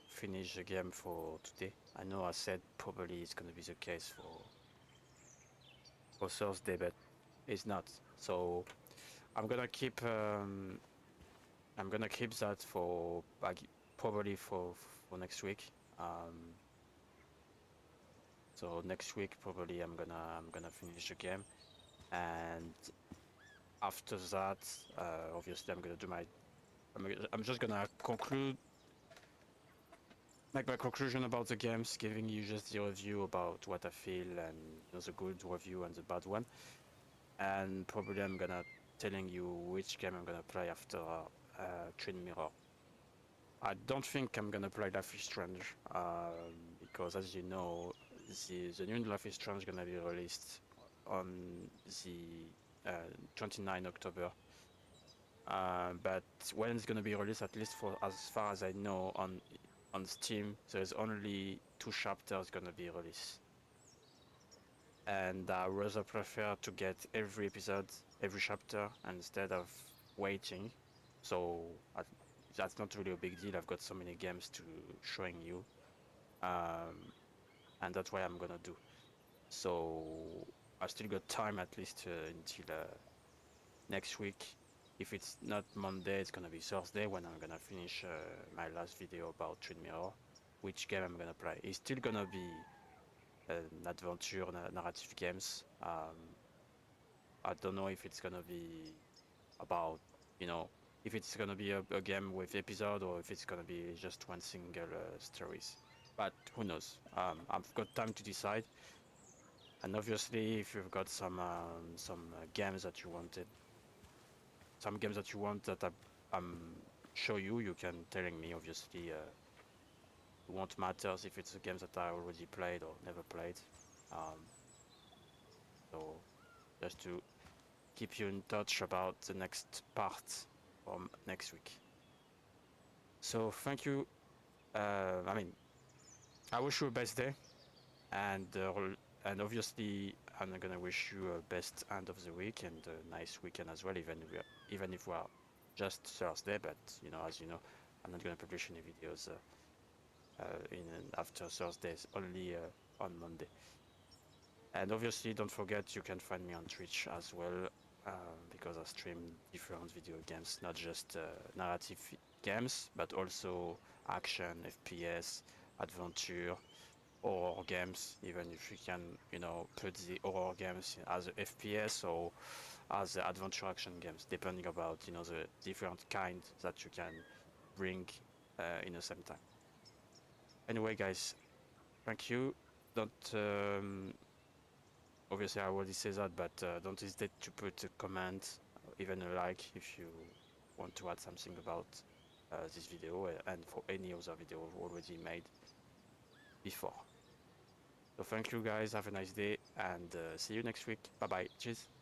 finish the game for today. I know I said probably it's gonna be the case for Thursday, but it's not. So I'm gonna keep that for probably for next week. So next week probably I'm gonna finish the game, and after that, obviously I'm gonna do I'm just gonna make my conclusion about the games, giving you just the review about what I feel and the good review and the bad one, and probably I'm gonna telling you which game I'm gonna play after Twin Mirror. I don't think I'm gonna play Life is Strange because, as you know, the new Life is Strange gonna be released on the 29 October. But when it's gonna be released, at least for as far as I know, on Steam, there's only 2 chapters gonna be released. And I rather prefer to get every episode, every chapter, instead of waiting. So that's not really a big deal. I've got so many games to showing you, and that's what I'm gonna do. So I still got time at least until next week. If it's not Monday, it's gonna be Thursday when I'm gonna finish my last video about Twin Mirror. Which game I'm gonna play? It's still gonna be an adventure narrative games. I don't know if it's gonna be about, you know, if it's gonna be a game with episode or if it's gonna be just one single stories. But who knows? I've got time to decide. And obviously, if you've got some games that you wanted, some games that you want that I'm show you, you can telling me. Obviously, it won't matter if it's a game that I already played or never played. So just to keep you in touch about the next part from next week. So thank you. I mean, I wish you a best day, and obviously I'm gonna wish you a best end of the week and a nice weekend as well. Even if we are just Thursday, but you know, as you know, I'm not gonna publish any videos after Thursdays, only on Monday. And obviously, don't forget you can find me on Twitch as well, because I stream different video games, not just narrative games, but also action, FPS, adventure, horror games. Even if you can, you know, put the horror games as a FPS or as adventure action games, depending about, you know, the different kinds that you can bring in the same time. Anyway, guys, thank you. Don't obviously I already say that, but don't hesitate to put a comment, even a like, if you want to add something about this video and for any other video already made before. So thank you guys, have a nice day, and see you next week. Bye bye, cheers.